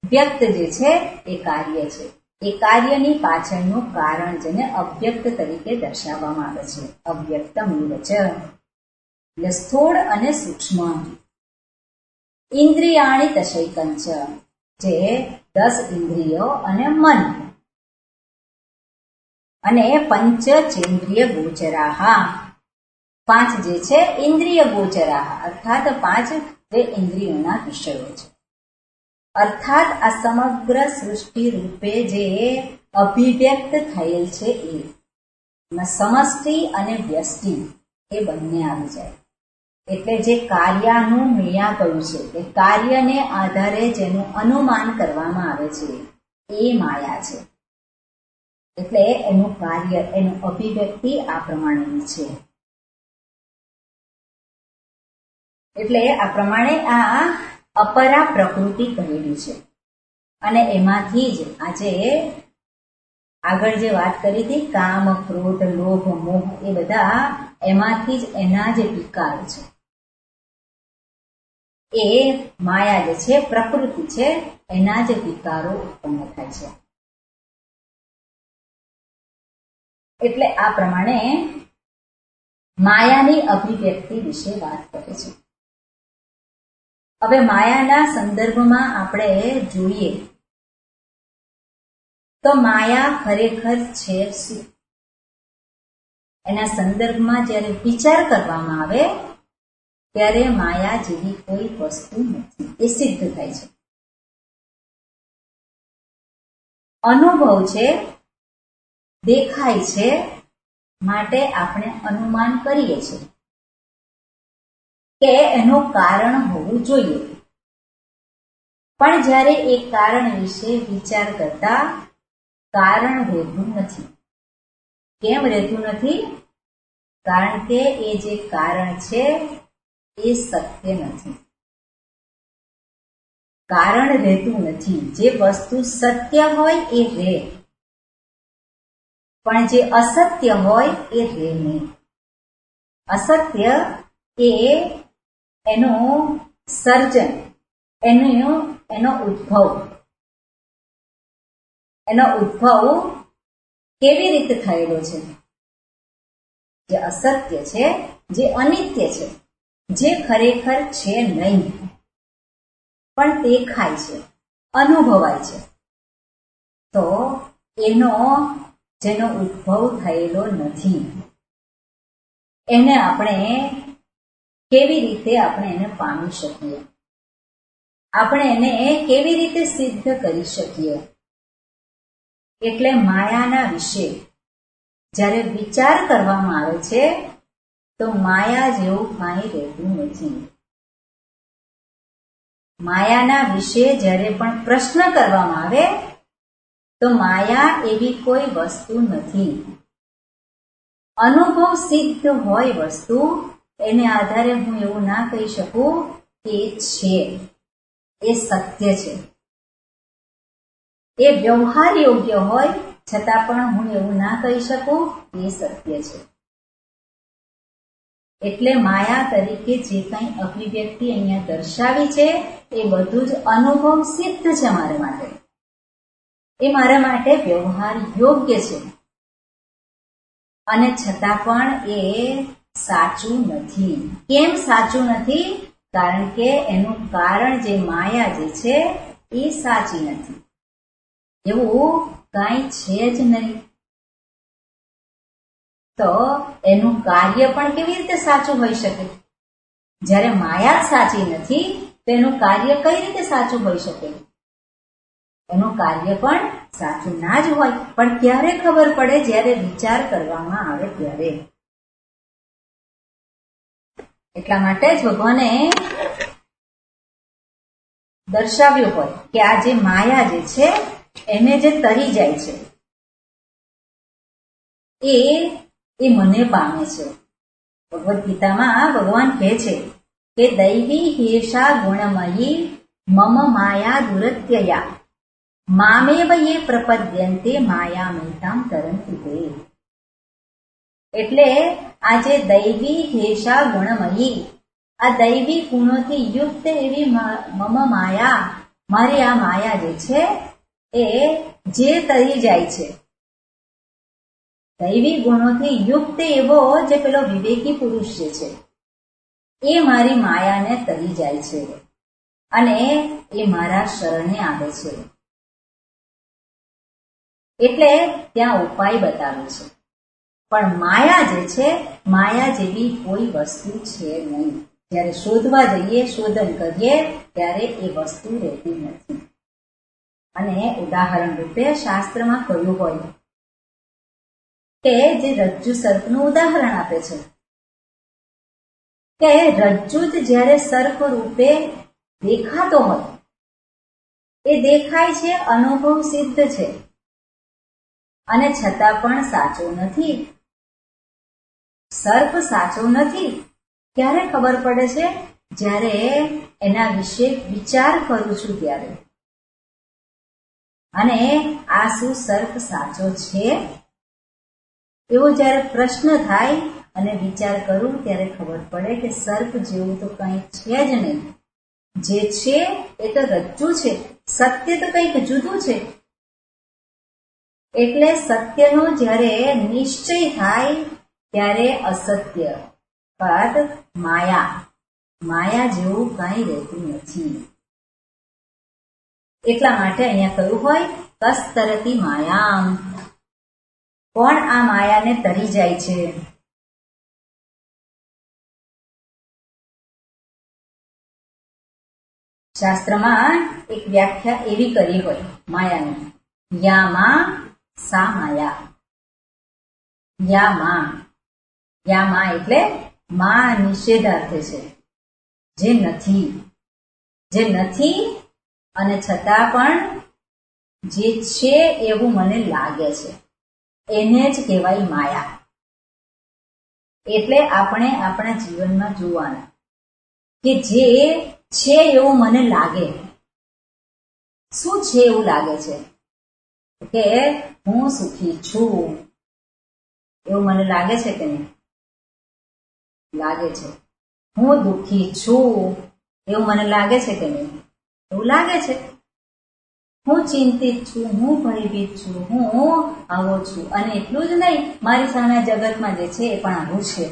વ્યક્ત જે છે એ કાર્ય છે. એ કાર્યની પાછળનું કારણ જેને અવ્યક્ત તરીકે દર્શાવવામાં આવે છે. અવ્યક્તમેવ ચ. એટલે સ્થૂળ અને સૂક્ષ્મ. ઇન્દ્રિયાણી દશૈકંચ, જે 10 ઇન્દ્રિયો અને મન, અને પંચચેન્દ્રિય ગોચરાહ, 5 જે છે ઇન્દ્રિય ગોચરાહ, અર્થાત 5 જે ઇન્દ્રિયોના વિષયો છે. અર્થાત આ સમગ્ર સૃષ્ટિ રૂપે જે અભિવ્યક્ત થયેલ છે એમાં સમષ્ટિ અને વ્યષ્ટિ એ બંને આવી જાય. એટલે જે કાર્યનું મેયા કહ્યું છે, એ કાર્યને આધારે જેનું અનુમાન કરવામાં આવે છે એ માયા છે. એટલે એનું કાર્ય, એનું અભિવ્યક્તિ આ પ્રમાણેની છે. એટલે આ પ્રમાણે આ અપરા પ્રકૃતિ કહેલી છે. અને એમાંથી જ આજે આગળ જે વાત કરી હતી, કામ, ક્રોધ, લોભ, મોહ, એ બધા એમાંથી જ એના જે વિકારો છે, એ માયા જે છે પ્રકૃતિ છે, એના જ વિકારો ઉત્પન્ન થાય છે. એટલે આ પ્રમાણે માયાની અભિવ્યક્તિ વિશે વાત કરે છે. હવે માયાના સંદર્ભમાં આપણે જોઈએ તો માયા ખરેખર છે શું, એના સંદર્ભમાં જ્યારે વિચાર કરવામાં આવે ત્યારે માયા જેવી કોઈ વસ્તુ નથી, એ સિદ્ધ થાય છે. અનુભવ છે, દેખાય છે, માટે આપણે અનુમાન કરીએ છીએ કે એનું કારણ હોવું જોઈએ. પણ જ્યારે એ કારણ વિશે વિચાર કરતા કારણ રહેતું નથી. કેમ રહેતું નથી? કારણ કે એ જે કારણ છે એ સત્ય નથી. કારણ રહેતું નથી. જે વસ્તુ સત્ય હોય એ રહે, પણ જે અસત્ય હોય એ રહે નહીં. અસત્ય એ એનું સર્જન, એનો ઉદ્ભવ કેવી રીતે થયેલો છે? જે અસત્ય છે, જે અનિત્ય છે, જે ખરેખર છે નહીં પણ દેખાય છે, અનુભવાય છે, તો જેનો ઉદ્ભવ થયેલો નથી, એને આપણે કેવી રીતે એને પામી શકીએ? આપણે એને કેવી રીતે સિદ્ધ કરી શકીએ? એટલે માયાના વિશે જ્યારે વિચાર કરવામાં આવે છે તો માયા જેવું કાંઈ રહેતું નથી. માયાના વિશે જ્યારે પણ પ્રશ્ન કરવામાં આવે તો માયા એવી કોઈ વસ્તુ નથી. અનુભવ સિદ્ધ હોય વસ્તુ, એને આધારે હું એવું ના કહી શકું કે છે, એ સત્ય છે. એ વ્યવહાર યોગ્ય હોય છતાં પણ હું એવું ના કહી શકું કે એ સત્ય છે. એટલે માયા તરીકે જે કંઈ અભિવ્યક્તિ અહીંયા દર્શાવી છે એ બધું જ અનુભવ સિદ્ધ છે મારા માટે. એ મારા માટે વ્યવહાર યોગ્ય છે, અને છતાં પણ એ સાચું નથી. કેમ સાચું નથી? કારણ કે એનું કારણ જે માયા જે છે એ સાચી નથી. એવું કાંઈ છે જ નહીં. તો એનું કાર્ય પણ કેવી રીતે સાચું હોઈ શકે? જ્યારે માયા સાચી નથી તો એનું કાર્ય કઈ રીતે સાચું હોઈ શકે? એનું કાર્ય પણ સાચું ના જ હોય. પણ ક્યારે ખબર પડે? જ્યારે વિચાર કરવામાં આવે ત્યારે. એટલા માટે જ ભગવાને દર્શાવ્યું હોય કે આ જે માયા જે છે એને જે તરી જાય છે એ મને પામે છે. ભગવદ્ ગીતામાં ભગવાન કહે છે કે દૈવી હેષા ગુણમયી મમ માયા દુરત્યયા મામેવ યે પ્રપદ્યન્તે માયામેતામ તરંતિ તે. એટલે આ જે દૈવી હેષા ગુણમયી, આ દૈવી ગુણોથી યુક્ત એવી મમ માયા, મારી આ માયા જે છે એ જે તરી જાય છે, દૈવી ગુણોથી યુક્ત એવો જે પેલો વિવેકી પુરુષ જે છે એ મારી માયાને તરી જાય છે અને એ મારા શરણે આવે છે. એટલે ત્યાં ઉપાય બતાવે છે. પણ માયા જે છે, માયા જેવી કોઈ વસ્તુ છે નહીં. જ્યારે શોધવા જઈએ, શોધન કરીએ ત્યારે એ વસ્તુ રહેતી નથી. અને ઉદાહરણ રૂપે શાસ્ત્રમાં કહ્યું હોય કે જે રજ્જુ સર્પનું ઉદાહરણ આપે છે કે રજ્જુ જ જ્યારે સર્પ રૂપે દેખાતો હોય, એ દેખાય છે, અનુભવ સિદ્ધ છે, અને છતાં પણ સાચો નથી. સર્પ સાચો નથી. ક્યારે ખબર પડે છે? જ્યારે એના વિશે વિચાર કરું છું ત્યારે. અને આ શું સર્પ સાચો છે? એવો જ્યારે પ્રશ્ન થાય અને વિચાર કરું ત્યારે ખબર પડે કે સર્પ જેવું તો કંઈ છે જ નહીં. જે છે એ તો રજ્જુ છે, સત્ય તો કંઈક જુદું છે. એટલે સત્યનો જ્યારે નિશ્ચય થાય ત્યારે અસત્ય અર્થાત માયા જેવું કાંઈ રહેતું નથી. એટલા માટે અહીંયા કહ્યું હોય કસ્તરતી માયામ. કોણ આ માયાને તરી જાય છે? શાસ્ત્રમાં એક વ્યાખ્યા એવી કરી હોય માયાની, યામાં સા માયા. યામાં એટલે માં નિષેધાર્થે છે, જે નથી અને છતાં પણ જે છે એવું મને લાગે છે એને જ કહેવાય માયા. એટલે આપણે આપણા જીવનમાં જોવાના કે જે છે એવું મને લાગે. શું છે એવું લાગે છે? કે હું સુખી છું એવું મને લાગે છે કે નહીં? લાગે છે. હું દુઃખી છું એવું મને લાગે છે કે નહીં? એવું લાગે છે. હું ચિંતિત છું, હું ભયભીત છું, હું આવો છું. અને એટલું જ નહીં, મારી સામે જગતમાં જે છે એ પણ આવું છે.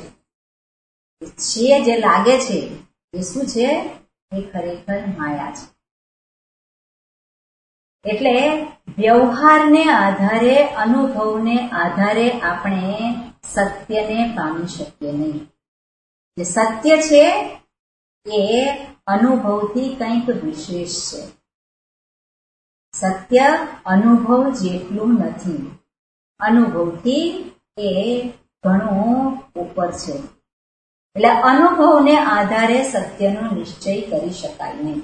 જે લાગે છે એ શું છે? એ ખરેખર માયા છે. એટલે વ્યવહારને આધારે, અનુભવને આધારે આપણે સત્યને પામી શકીએ નહીં. જે સત્ય છે એ અનુભવથી કંઈક વિશેષ છે. સત્ય અનુભવ જેટલું નથી, અનુભવથી એ ઘણું ઉપર છે. એટલે અનુભવને આધારે સત્યનો નિશ્ચય કરી શકાય નહીં.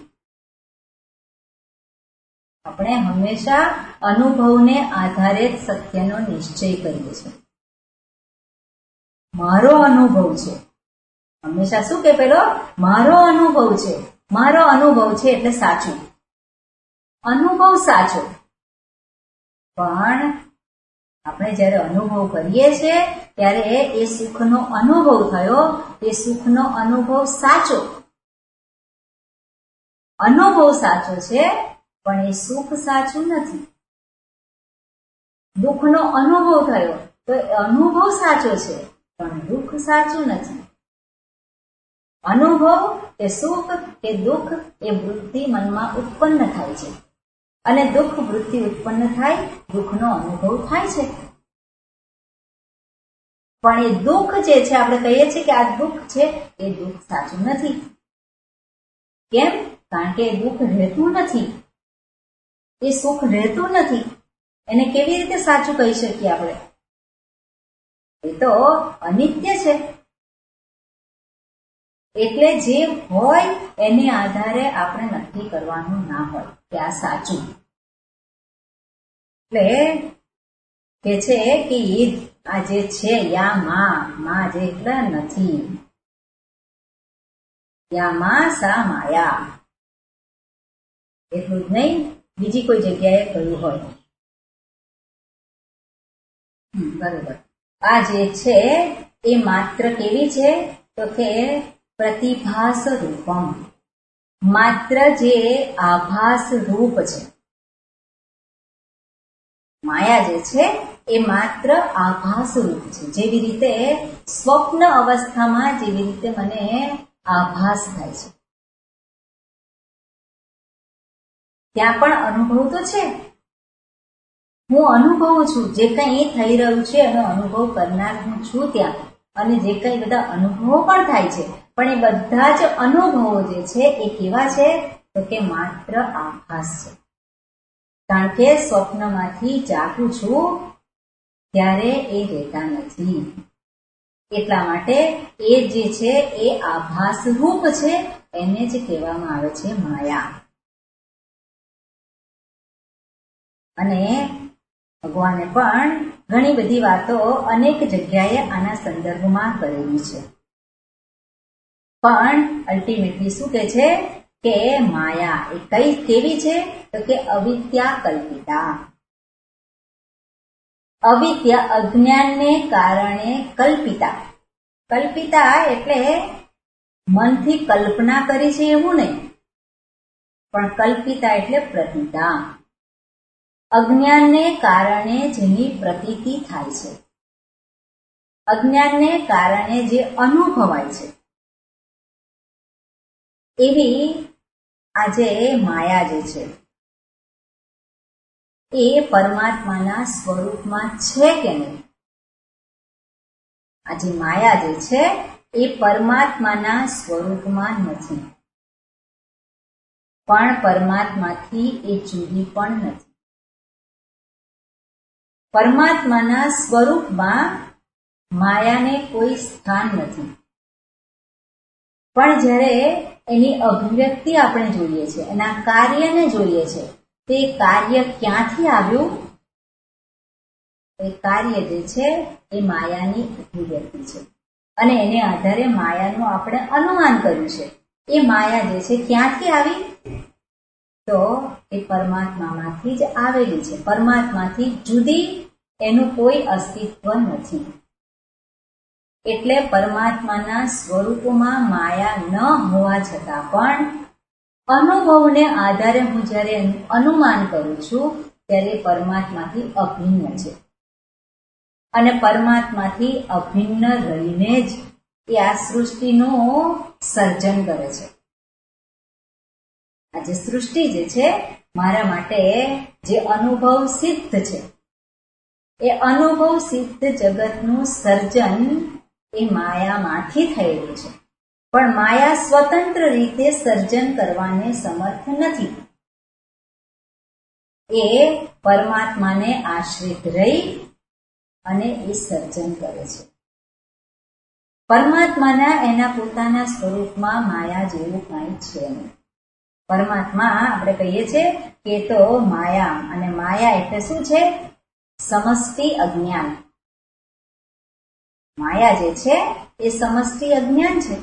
આપણે હંમેશા અનુભવને આધારે જ સત્યનો નિશ્ચય કરીએ છીએ. મારો અનુભવ છે. હંમેશા શું કે પેલો મારો અનુભવ છે, મારો અનુભવ છે એટલે સાચું. અનુભવ સાચો. પણ આપણે જ્યારે અનુભવ કરીએ છીએ ત્યારે એ સુખનો અનુભવ થયો, એ સુખનો અનુભવ સાચો. અનુભવ સાચો છે પણ એ સુખ સાચું નથી. દુઃખનો અનુભવ થયો તો એ અનુભવ સાચો છે પણ દુઃખ સાચું નથી. અનુભવ કે સુખ કે દુઃખ એ વૃત્તિ મનમાં ઉત્પન્ન થાય છે અને દુઃખ વૃત્તિ ઉત્પન્ન થાય, દુઃખનો અનુભવ થાય છે. પણ એ દુઃખ જે છે, આપણે કહીએ છીએ કે આ દુઃખ છે, એ દુઃખ સાચું નથી. કેમ? કારણ કે એ દુઃખ રહેતું નથી, એ સુખ રહેતું નથી. એને કેવી રીતે સાચું કહી શકીએ આપણે? એ તો અનિત્ય છે. એટલે જે હોય એને આધારે આપણે નક્કી કરવાનું ના હોય કે આ સાચું. એટલે કે છે કે આ જે છે માં જે એટલે નથી, યામાં સા માયા. એટલું જ નહીં, બીજી કોઈ જગ્યાએ કહ્યું હોય. બરોબર. આ જે છે એ માત્ર કેવી છે તો કે પ્રતિભાસ રૂપમ. માત્ર જે આભાસ રૂપ છે. માયા જે છે એ માત્ર આભાસ રૂપ છે. જેવી રીતે સ્વપ્ન અવસ્થામાં જેવી રીતે મને આભાસ થાય છે, ત્યાં પણ અનુભવ તો છે. હું અનુભવું છું, જે કંઈ થઈ રહ્યું છે એનો અનુભવ કરનાર હું છું ત્યાં. અને જે કંઈ બધા અનુભવો પણ થાય છે, પણ એ બધા જ અનુભવો જે છે એ કેવા છે તો કે માત્ર આભાસ છે. કારણ કે સ્વપ્નમાંથી જાગું છું ત્યારે એ રહેતા નથી. એટલા માટે એ જે છે એ આભાસ રૂપ છે, એને જ કહેવામાં આવે છે માયા. અને ભગવાને પણ ઘણી બધી વાતો અનેક જગ્યાએ આના સંદર્ભમાં કરેલી છે. પણ અલ્ટિમેટલી શું કહે છે કે માયા એ કઈ કેવી છે તો કે અવિદ્યા કલ્પિતા. અવિદ્યા અજ્ઞાનને કારણે કલ્પિતા. કલ્પિતા એટલે મનથી કલ્પના કરી છે એવું નહીં, પણ કલ્પિતા એટલે પ્રતિતા. અજ્ઞાનને કારણે જેની પ્રતીતિ થાય છે, અજ્ઞાનને કારણે જે અનુભવાય છે, એવી આજે માયા જે છે એ પરમાત્માના સ્વરૂપમાં છે કે નહીં? આજે માયા જે છે એ પરમાત્માના સ્વરૂપમાં નથી, પણ પરમાત્માથી એ જુદી પણ નથી. પરમાત્માના સ્વરૂપમાં માયાને કોઈ સ્થાન નથી, પણ જ્યારે એની અભિવ્યક્તિ આપણે જોઈએ છે, એના કાર્યને જોઈએ છે, તે કાર્ય ક્યાંથી આવ્યું? એ કાર્ય જે છે એ માયાની અભિવ્યક્તિ છે, અને એને આધારે માયાનું આપણે અનુમાન કર્યું છે. એ માયા જે છે ક્યાંથી આવી? તો એ પરમાત્મામાંથી જ આવેલી છે. પરમાત્માથી જુદી એનું કોઈ અસ્તિત્વ નથી. એટલે પરમાત્માના સ્વરૂપમાં માયા ન હોવા છતાં પણ અનુભવને આધારે હું જ્યારે એનું અનુમાન કરું છું ત્યારે પરમાત્માથી અભિન્ન છે, અને પરમાત્માથી અભિન્ન રહીને જ એ આ સૃષ્ટિનું સર્જન કરે છે. આ જે સૃષ્ટિ જે છે મારા માટે જે અનુભવ સિદ્ધ છે, એ અનુભવ સિદ્ધ જગતનું સર્જન એ માયામાંથી થયેલું છે. પણ માયા સ્વતંત્ર રીતે સર્જન કરવાને સમર્થ નથી. એ પરમાત્માને આશ્રિત રહી અને એ સર્જન કરે છે. પરમાત્માના એના પોતાના સ્વરૂપમાં માયા જેવું કાંઈ છે નહીં. પરમાત્મા આપણે કહીએ છીએ કે તો માયા, અને માયા એટલે શું છે? સમષ્ટિ અજ્ઞાન. માયા જે છે એ સમષ્ટિ અજ્ઞાન છે,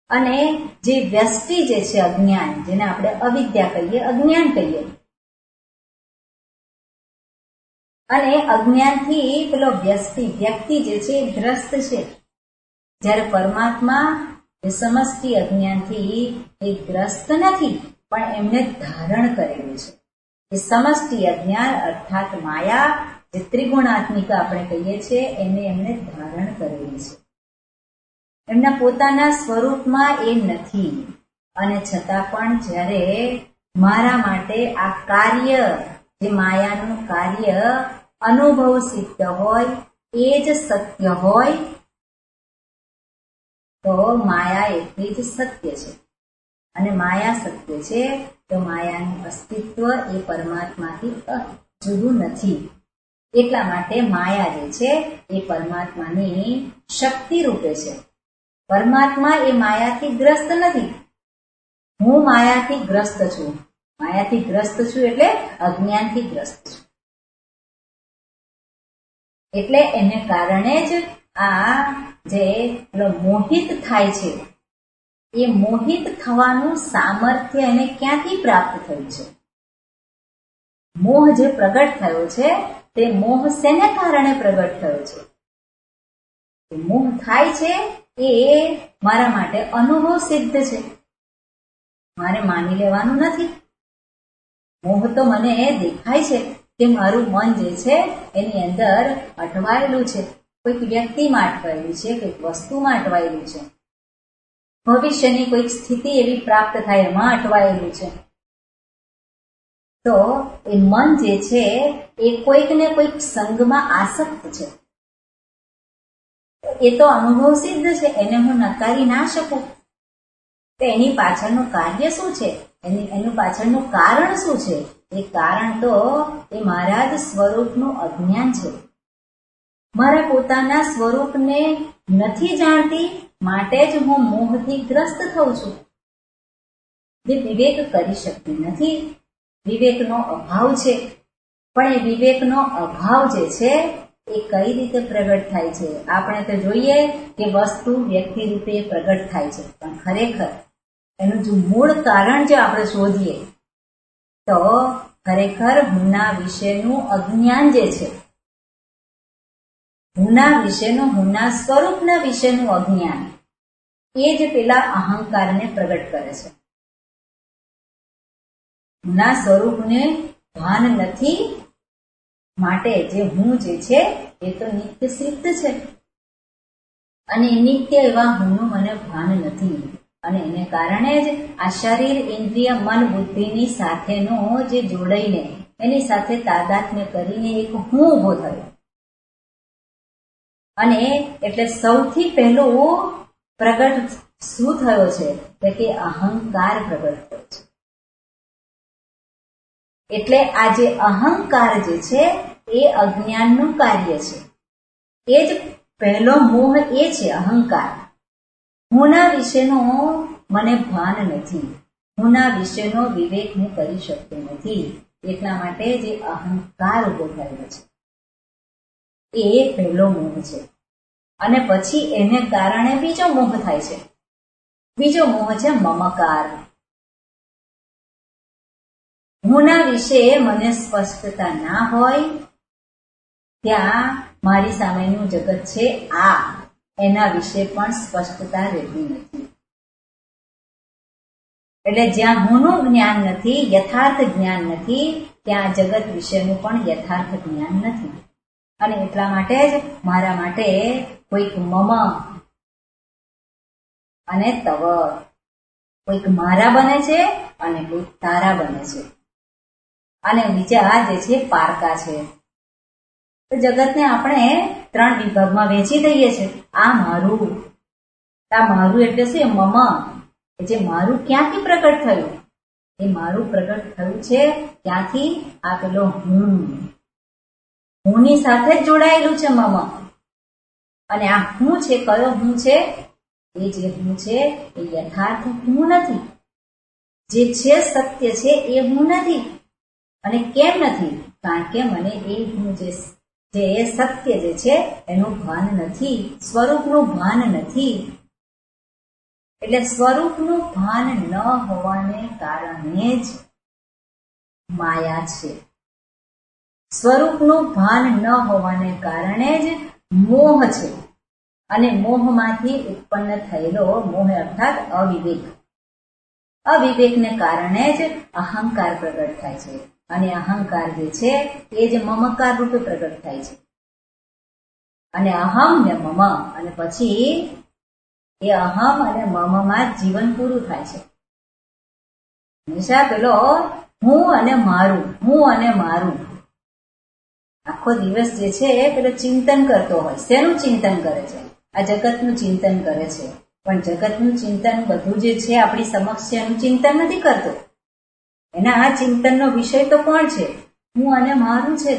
અને જે વ્યષ્ટિ જે છે અજ્ઞાન, જેને આપણે અવિદ્યા કહીએ, અજ્ઞાન કહીએ, અને અજ્ઞાનથી પેલો વ્યક્તિ જે છે એ ગ્રસ્ત છે. જ્યારે પરમાત્મા એ સમષ્ટિ અજ્ઞાનથી એ ગ્રસ્ત નથી, પણ એમને ધારણ કરેલું છે. એ સમષ્ટિ અજ્ઞાન અર્થાત માયા, જે ત્રિગુણાત્મિકા આપણે કહીએ છીએ, એને એમને ધારણ કરેલી છે. એમના પોતાના સ્વરૂપમાં એ નથી, અને છતાં પણ જ્યારે મારા માટે આ કાર્ય, જે માયાનું કાર્ય અનુભવ સિદ્ધ હોય, એ જ સત્ય હોય, તો માયા એટલી જ સત્ય છે. અને માયા સત્ય છે તો માયાનું અસ્તિત્વ એ પરમાત્માથી જુદું નથી. એટલા માટે માયા જે છે એ પરમાત્માની શક્તિ રૂપે છે. પરમાત્મા એ માયાથી ગ્રસ્ત નથી. હું માયાથી ગ્રસ્ત છું. માયાથી ગ્રસ્ત છું એટલે અજ્ઞાનથી ગ્રસ્ત છું. એટલે એને કારણે જ આ જે મોહિત થાય છે, એ મોહિત થવાનું સામર્થ્ય એને ક્યાંથી પ્રાપ્ત થયું છે? મોહ જે પ્રગટ થયો છે તે મોહ શેને કારણે પ્રગટ થયો છે? મોહ થાય છે એ મારા માટે અનુભવ સિદ્ધ છે, મારે માની લેવાનું નથી. મોહ તો મને દેખાય છે કે મારું મન જે છે એની અંદર અટવાયેલું છે, કોઈક વ્યક્તિમાં અટવાયેલું છે, કોઈક વસ્તુમાં અટવાયેલું છે, ભવિષ્યની કોઈક સ્થિતિ એવી પ્રાપ્ત થાય એમાં અટવાયેલું છે. તો એ મન જે છે એ કોઈક ને કોઈક સંગમાં આસક્ત છે. એ તો અનુભવ સિદ્ધ છે, એને હું નકારી ના શકું. તો એની પાછળનું કાર્ય શું છે? એનું પાછળનું કારણ શું છે? એ કારણ તો એ મારા જ સ્વરૂપનું અજ્ઞાન છે. મારા પોતાના સ્વરૂપને નથી જાણતી, માટે જ હું મોહથી ગ્રસ્ત થઉં છું. જે વિવેક કરી શકતી નથી, વિવેકનો અભાવ છે. પણ એ વિવેકનો અભાવ જે છે એ કઈ રીતે પ્રગટ થાય છે? આપણે તો જોઈએ કે વસ્તુ વ્યક્તિ રૂપે પ્રગટ થાય છે, પણ ખરેખર એનું જો મૂળ કારણ જો આપણે શોધીએ તો ખરેખર હુંના વિશેનું અજ્ઞાન જે છે, હુંના વિશેનું, હુંના સ્વરૂપના વિશેનું અજ્ઞાન, એ જ પેલા અહંકારને પ્રગટ કરે છે. હુંના સ્વરૂપને ભાન નથી, માટે જે હું જે છે એ તો નિત્ય સિદ્ધ છે અને નિત્ય એવા હુંનું મને ભાન નથી. અને એને કારણે જ આ શરીર, ઇન્દ્રિય, મન, બુદ્ધિની સાથેનો જે જોડાઈને એની સાથે તાદાત્મ્ય કરીને એક હું ઉભો થયો. અને એટલે સૌથી પહેલું પ્રગટ શું થયો છે કે અહંકાર પ્રગટ થયો છે. એટલે આ જે અહંકાર જે છે એ અજ્ઞાનનું કાર્ય છે. એ જ પહેલો મોહ એ છે અહંકાર. હુંના વિશેનો મને ભાન નથી, હુંના વિશેનો વિવેક હું કરી શકતો નથી. એટલા માટે જે અહંકાર ઉભો થયેલો છે એ પહેલો મોહ છે. અને પછી એને કારણે બીજો મોહ થાય છે. બીજો મોહ છે મમકાર. હુંના વિશે મને સ્પષ્ટતા ના હોય, ત્યાં મારી સામેનું જગત છે આ, એના વિશે પણ સ્પષ્ટતા રહેતી નથી. એટલે જ્યાં હુંનું જ્ઞાન નથી, યથાર્થ જ્ઞાન નથી, ત્યાં જગત વિશેનું પણ યથાર્થ જ્ઞાન નથી. અને એટલા માટે જ મારા માટે કોઈક મમ અને તવ, કોઈક મારા બને છે અને કોઈક તારા બને છે. અને બીજા જે છે પારકા છે. તો જગતને આપણે 3 વિભાગમાં વહેંચી દઈએ છે. આ મારું, આ મારું એટલે શું? મમ. જે મારું ક્યાંથી પ્રગટ થયું? એ મારું પ્રગટ થયું છે ક્યાંથી? આ પેલો હું, હુંની સાથે જ જોડાયેલું છે મમ. અને આ હું છે, કયો હું છે? એ જે હું છે એ યથાર્થ હું નથી. જે છે સત્ય છે એ હું નથી. અને કેમ નથી? કારણ કે મને એ હું જે સત્ય જે છે એનું ભાન નથી, સ્વરૂપનું ભાન નથી. એટલે સ્વરૂપનું ભાન ન હોવાને કારણે જ માયા છે. સ્વરૂપનું ભાન ન હોવાને કારણે જ મોહ છે. અને મોહમાંથી ઉત્પન્ન થયેલો મોહ અર્થાત અવિવેક. અવિવેકને કારણે જ અહંકાર પ્રગટ થાય છે. અને અહંકાર જે છે એ જ મમકાર રૂપે પ્રગટ થાય છે. અને અહમ ને મમ, અને પછી એ અહમ અને મમમાં જીવન પૂરું થાય છે. હંમેશા પેલો હું અને મારું, હું અને મારું. આખો દિવસ જે છે પેલો ચિંતન કરતો હોય. શેનું ચિંતન કરે છે? આ જગતનું ચિંતન કરે છે. પણ જગતનું ચિંતન બધું જે છે આપણી સમક્ષ છે એનું ચિંતન નથી કરતો. એના આ ચિંતનનો વિષય તો કોણ છે? હું અને મારું છે.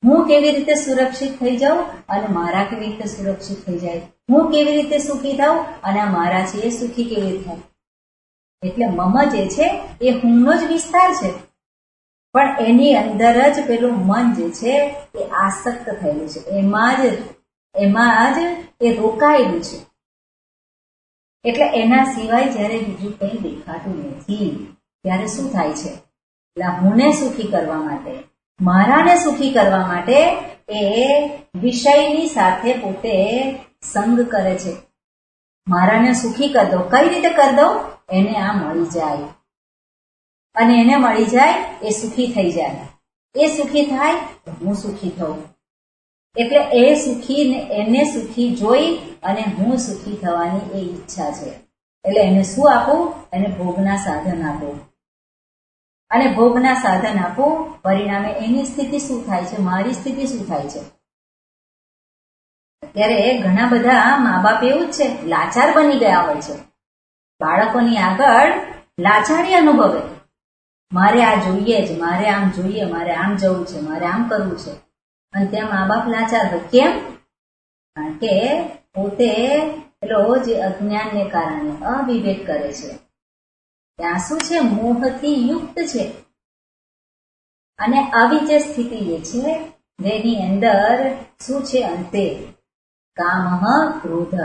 હું કેવી રીતે સુરક્ષિત થઈ જાઉં અને મારા કેવી રીતે સુરક્ષિત થઈ જાય. હું કેવી રીતે સુખી થાઉં અને મારા છે એ સુખી કેવી રીતે થાય. એટલે મમ જે છે એ હુંનો જ વિસ્તાર છે. પણ એની અંદર જ પેલું મન જે છે એ આસક્ત થયેલું છે. એમાં જ એ રોકાયેલું છે. એટલે એના સિવાય જ્યારે બીજું કંઈ દેખાતું નથી ત્યારે શું થાય છે? એટલે હુંને સુખી કરવા માટે, મારાને સુખી કરવા માટે એ વિષયની સાથે પોતે સંગ કરે છે. મારાને સુખી કરી દો. કઈ રીતે કરી દો? એને આ મળી જાય. અને એને મળી જાય એ સુખી થઈ જાય. એ સુખી થાય તો હું સુખી થઉં. એટલે એ સુખી ને એને સુખી જોઈ અને હું સુખી થવાની એ ઈચ્છા છે. એટલે એને શું આપું? એને ભોગના સાધન આપું. અને ભોગના સાધન આપું, પરિણામે એની સ્થિતિ શું થાય છે? મારી સ્થિતિ શું થાય છે? અત્યારે ઘણા બધા મા બાપ એવું જ છે, લાચાર બની ગયા હોય છે. બાળકોની આગળ લાચારી અનુભવે. મારે આ જોઈએ જ, મારે આમ જોઈએ, મારે આમ જવું છે, મારે આમ કરવું છે. અને ત્યાં મા બાપ લાચાર હોય. કેમ? કારણ કે પોતે પેલો જે અજ્ઞાનને કારણે અવિવેક કરે છે. ત્યાં શું છે? મોહથી યુક્ત છે. અને આવી જે સ્થિતિ જે છે જેની અંદર શું છે? અંતે કામઃ ક્રોધ,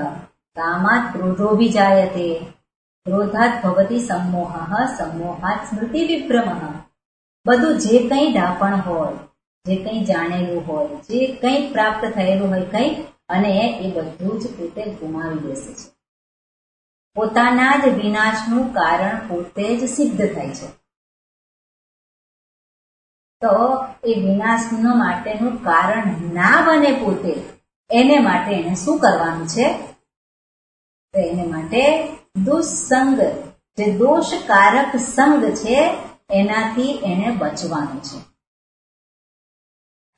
કામાત ક્રોધોભિજાયતે, ક્રોધાત ભવતિ સંમોહઃ, સંમોહાત સ્મૃતિ વિભ્રમઃ. બધું જે કંઈ ડાપણ હોય, જે કંઈ જાણેલું હોય, જે કંઈ પ્રાપ્ત થયેલું હોય કંઈ, અને એ બધું જ પોતે ગુમાવી બેસે છે. પોતાના જ વિનાશનું કારણ પોતે જ સિદ્ધ થાય છે. તો એ વિનાશનો માટેનું કારણ ના બને પોતે, એને માટે એને શું કરવાનું છે? તો એને માટે દુસ્સંગ, જે દોષકારક સંગ છે એનાથી એને બચવાનું છે.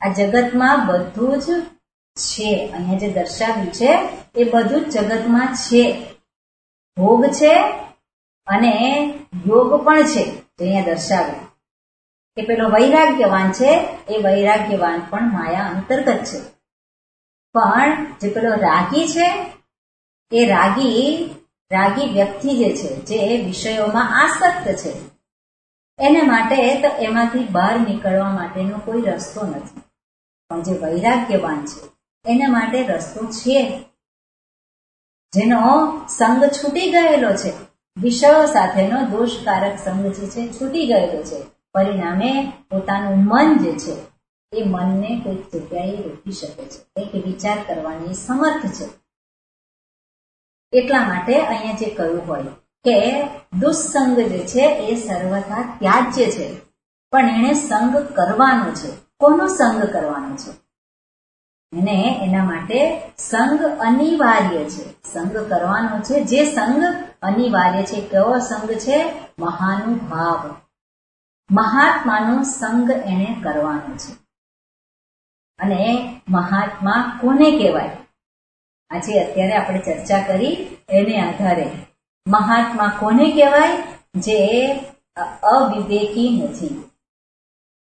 આ જગતમાં બધું જ છે, અહીંયા જે દર્શાવ્યું છે એ બધું જ જગતમાં છે. ભોગ છે અને યોગ પણ છે. જે અહીંયા દર્શાવ્યું કે પેલો વૈરાગ્યવાન છે એ વૈરાગ્યવાન પણ માયા અંતર્ગત છે. પણ જે પેલો રાગી છે એ રાગી વ્યક્તિ જે છે, જે વિષયોમાં આસક્ત છે, એને માટે તો એમાંથી બહાર નીકળવા માટેનો કોઈ રસ્તો નથી. પણ જે વૈરાગ્યવાન છે એને માટે રસ્તો છે. જેનો સંગ છૂટી ગયેલો છે, વિષયો સાથેનો દોષકારક સંગ જે છે છૂટી ગયેલો છે, પરિણામે પોતાનું મન જે છે એ મનને કોઈક જગ્યાએ રોકી શકે છે, કંઈક વિચાર કરવાની સમર્થ છે. એટલા માટે અહીંયા જે કહ્યું હોય કે દુસ્સંગ જે છે એ સર્વથા ત્યાજ્ય છે, પણ એને સંગ કરવાનો છે. કોનો સંગ કરવાનો છે? એને એના માટે સંગ અનિવાર્ય છે, સંગ કરવાનો છે. જે સંગ અનિવાર્ય છે, કેવો સંગ છે? મહાનુભાવ, મહાત્માનો સંગ એને કરવાનો છે. અને મહાત્મા કોને કહેવાય? આજે અત્યારે આપણે ચર્ચા કરી એને આધારે મહાત્મા કોને કહેવાય? જે અવિવેકી નથી,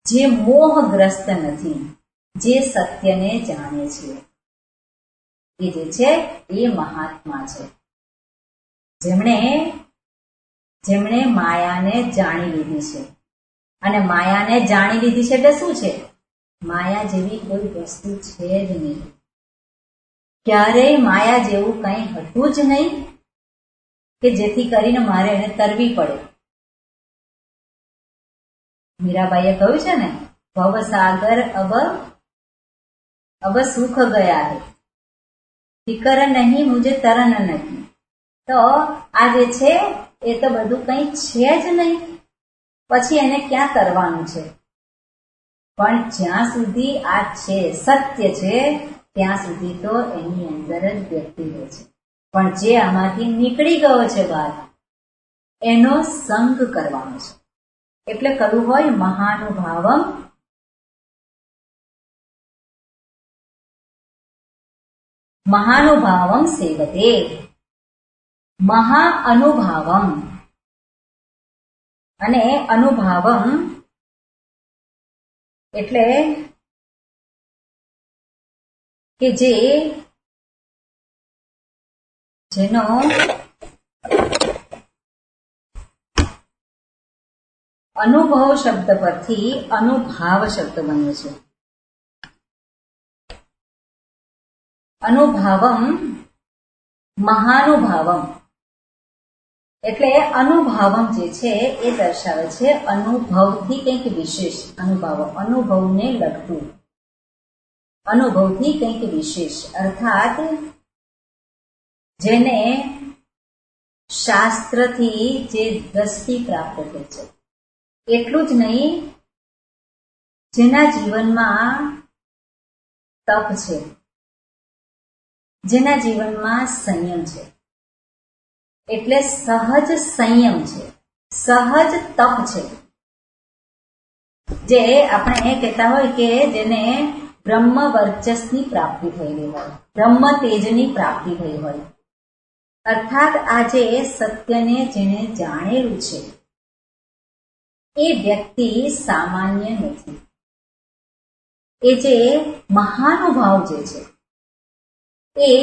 જે મોહગ્રસ્ત નથી, જે સત્યને જાણે છે, એ જે છે એ મહાત્મા છે. જેમણે માયાને જાણી લીધી છે. અને માયાને જાણી લીધી છે એટલે શું છે? માયા જેવી કોઈ વસ્તુ છે જ નહીં. ક્યારેય માયા જેવું કંઈ હતું જ નહીં કે જેથી કરીને મારે એને તરવી પડે. મીરાબાઈએ કહ્યું છે ને, ભવસાગર અબ સુખ ગયા હે, ફિકર નહીં મુજે તરન નથી. તો આ જે છે એ તો બધું કંઈ છે જ નહીં, પછી એને ક્યાં તરવાનું છે? પણ જ્યાં સુધી આ છે, સત્ય છે, ત્યાં સુધી તો એની અંદર જ વ્યક્તિ રહે છે. પણ જે આમાંથી નીકળી ગયો છે બહાર, એનો સંગ કરવાનો છે. એટલે કહ્યું હોય મહાનુભાવમ સેવતે, મહાઅનુભાવમ. અને અનુભાવમ એટલે કે જેનો અનુભવ શબ્દ પરથી અનુભાવ શબ્દ બન્યો છે. અનુભાવમ મહાનુભાવમ એટલે અનુભાવમ જે છે એ દર્શાવે છે અનુભવથી કંઈક વિશેષ. અનુભવને લગતું, અનુભવથી કંઈક વિશેષ, અર્થાત જેને શાસ્ત્રથી જે દ્રષ્ટિ પ્રાપ્ત થઈ છે. એટલું જ નહીં, જેના જીવનમાં તપ છે, જેના જીવનમાં સંયમ છે, એટલે સહજ સંયમ છે, સહજ તપ છે. જે આપણે એ કહેતા હોય કે જેને બ્રહ્મ વર્ચસની પ્રાપ્તિ થયેલી હોય, બ્રહ્મ તેજની પ્રાપ્તિ થઈ હોય, અર્થાત આજે સત્યને જેને જાણેલું છે એ વ્યક્તિ સામાન્ય નથી. એ જે મહાનુભાવ જે છે એ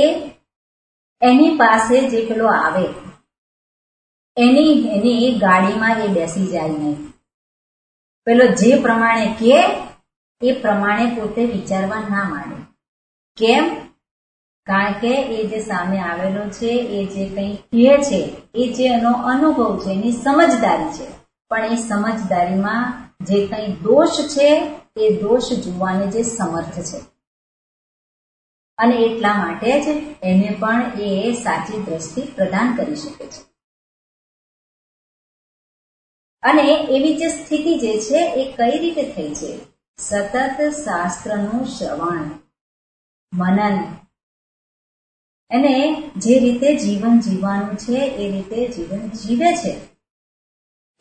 એની પાસે જે પેલો આવે એની ગાડીમાં એ બેસી જાય નહીં. પેલો જે પ્રમાણે કહે એ પ્રમાણે પોતે વિચારવા ના માંડે. કેમ? કારણ કે એ જે સામે આવેલો છે એ જે કંઈ કહે છે એ જે એનો અનુભવ છે, એની સમજદારી છે, પણ એ સમજદારીમાં જે કંઈ દોષ છે એ દોષ જોવાને જે સમર્થ છે. અને એટલા માટે જ એને પણ એ સાચી દ્રષ્ટિ પ્રદાન કરી શકે છે. અને એવી જે સ્થિતિ જે છે એ કઈ રીતે થઈ છે? સતત શાસ્ત્રનું શ્રવણ, મનન, અને જે રીતે જીવન જીવવાનું છે એ રીતે જીવન જીવે છે.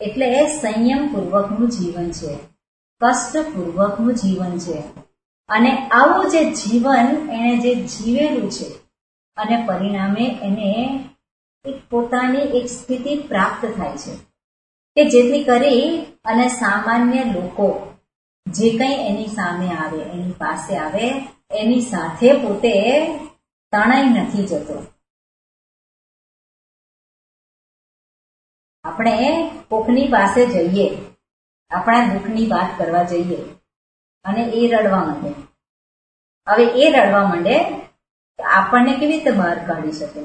એટલે સંયમ પૂર્વકનું જીવન છે, કષ્ટપૂર્વકનું જીવન છે. અને આવું જે જીવન એને જે જીવેલું છે અને પરિણામે એને એક પોતાની એક સ્થિતિ પ્રાપ્ત થાય છે કે જેથી કરી અને સામાન્ય લોકો જે કંઈ એની સામે આવે, એની પાસે આવે, એની સાથે પોતે તણાઈ નથી જતો. આપણે કોકની પાસે જઈએ, આપણા દુઃખની વાત કરવા જઈએ અને એ રડવા માંડે. હવે એ રડવા માંડે આપણને કેવી રીતે બહાર કાઢી શકે?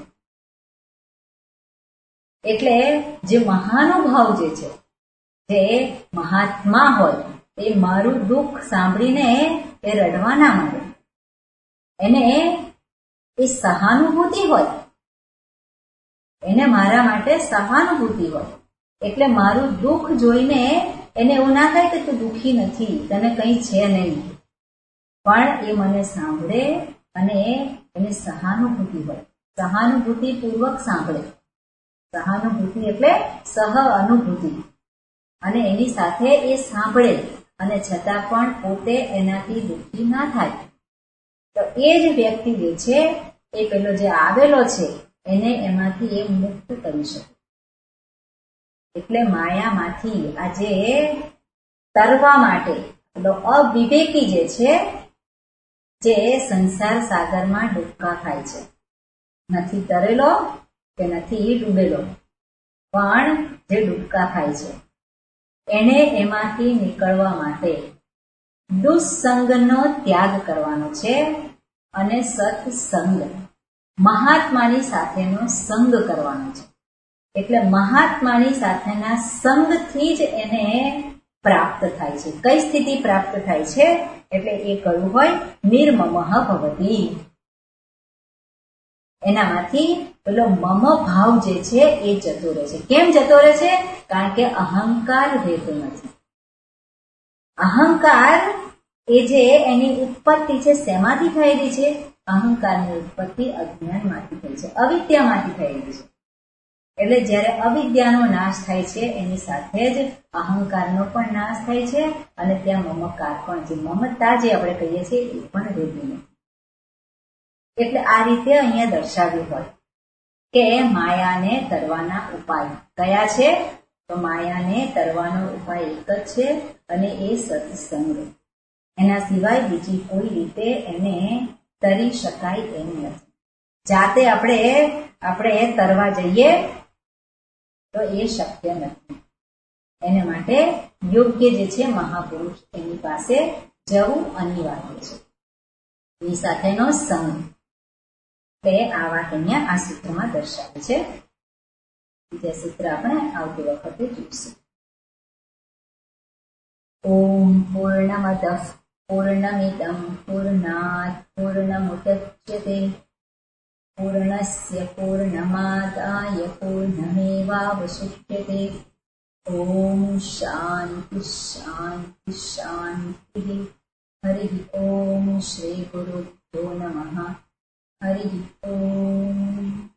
એટલે જે મહાનુભાવ જે છે, જે મહાત્મા હોય, એ મારું દુઃખ સાંભળીને એ રડવા ના માંડે. એને એ સહાનુભૂતિ હોય, એને મારા માટે સહાનુભૂતિ હોય. એટલે મારું દુઃખ જોઈને એને એવું ના થાય કે તું દુઃખી નથી, તને કંઈ છે નહીં, પણ એ મને સાંભળે અને એને સહાનુભૂતિ હોય, સહાનુભૂતિ પૂર્વક સાંભળે. સહાનુભૂતિ એટલે સહ અનુભૂતિ, અને એની સાથે એ સાંભળે અને છતાં પણ પોતે એનાથી દુઃખી ના થાય. તો એ જ વ્યક્તિ જે છે એ પેલો જે આવેલો છે એને એમાંથી એ મુક્ત કરી શકે. એટલે માયામાંથી આજે તરવા માટે પેલો અવિવેકી જે છે, જે સંસાર સાગરમાં ડૂબકા ખાય છે, નથી તરેલો કે નથી ડૂબેલો, પણ જે ડૂબકા ખાય છે, એને એમાંથી નીકળવા માટે દુસ્સંગનો ત્યાગ કરવાનો છે અને સત્સંગ, મહાત્માની સાથેનો સંગ કરવાનો છે. એટલે મહાત્માની સાથેના સંગથી જ એને પ્રાપ્ત થાય છે. કઈ સ્થિતિ પ્રાપ્ત થાય છે? એટલે એ કહ્યું હોય નિર્મમઃ ભવતી. એનામાંથી પેલો મમ ભાવ જે છે એ જતો રહે છે. કેમ જતો રહે છે? કારણ કે અહંકાર રહેતો નથી. અહંકાર એ જે એની ઉત્પત્તિ છે શેમાંથી થયેલી છે? અહંકારની ઉત્પત્તિ અજ્ઞાનમાંથી થઈ છે, અવિદ્યામાંથી થયેલી છે. એટલે જ્યારે અવિદ્યાનો નાશ થાય છે એની સાથે જ અહંકારનો પણ નાશ થાય છે અને ત્યાં મમકાર પણ, જે મમતા જે આપણે કહીએ છીએ એ પણ રહેતી નથી. એટલે આ રીતે અહીંયા દર્શાવ્યું હોય કે માયાને તરવાના ઉપાય કયા છે? તો માયાને તરવાનો ઉપાય એક જ છે અને એ સત્સંગ. એના સિવાય બીજી કોઈ રીતે એને તરી શકાય એમ નથી. જાતે આપણે તરવા જઈએ તો એ શક્ય નથી. એને માટે યોગ્ય જે છે મહાપુરુષ એની પાસે જવું અનિવાર્ય છે, એ સાથેનો સંગ. તે આ વાત અહીંયા આ સૂત્રમાં દર્શાવે છે. બીજા સૂત્ર આપણે આવતી વખતે જોઈશું. ઓમ પૂર્ણમદઃ પૂર્ણમિદં પૂર્ણાત પૂર્ણમુદચ્યતે પૂર્ણસ્ય પૂર્ણમાદાય પૂર્ણમેવાવશિષ્યતે. ઓમ શાંતિ શાંતિ શાંતિ. હરિ ઓમ શ્રી ગુરુભ્યો નમઃ. હરિ ઓમ.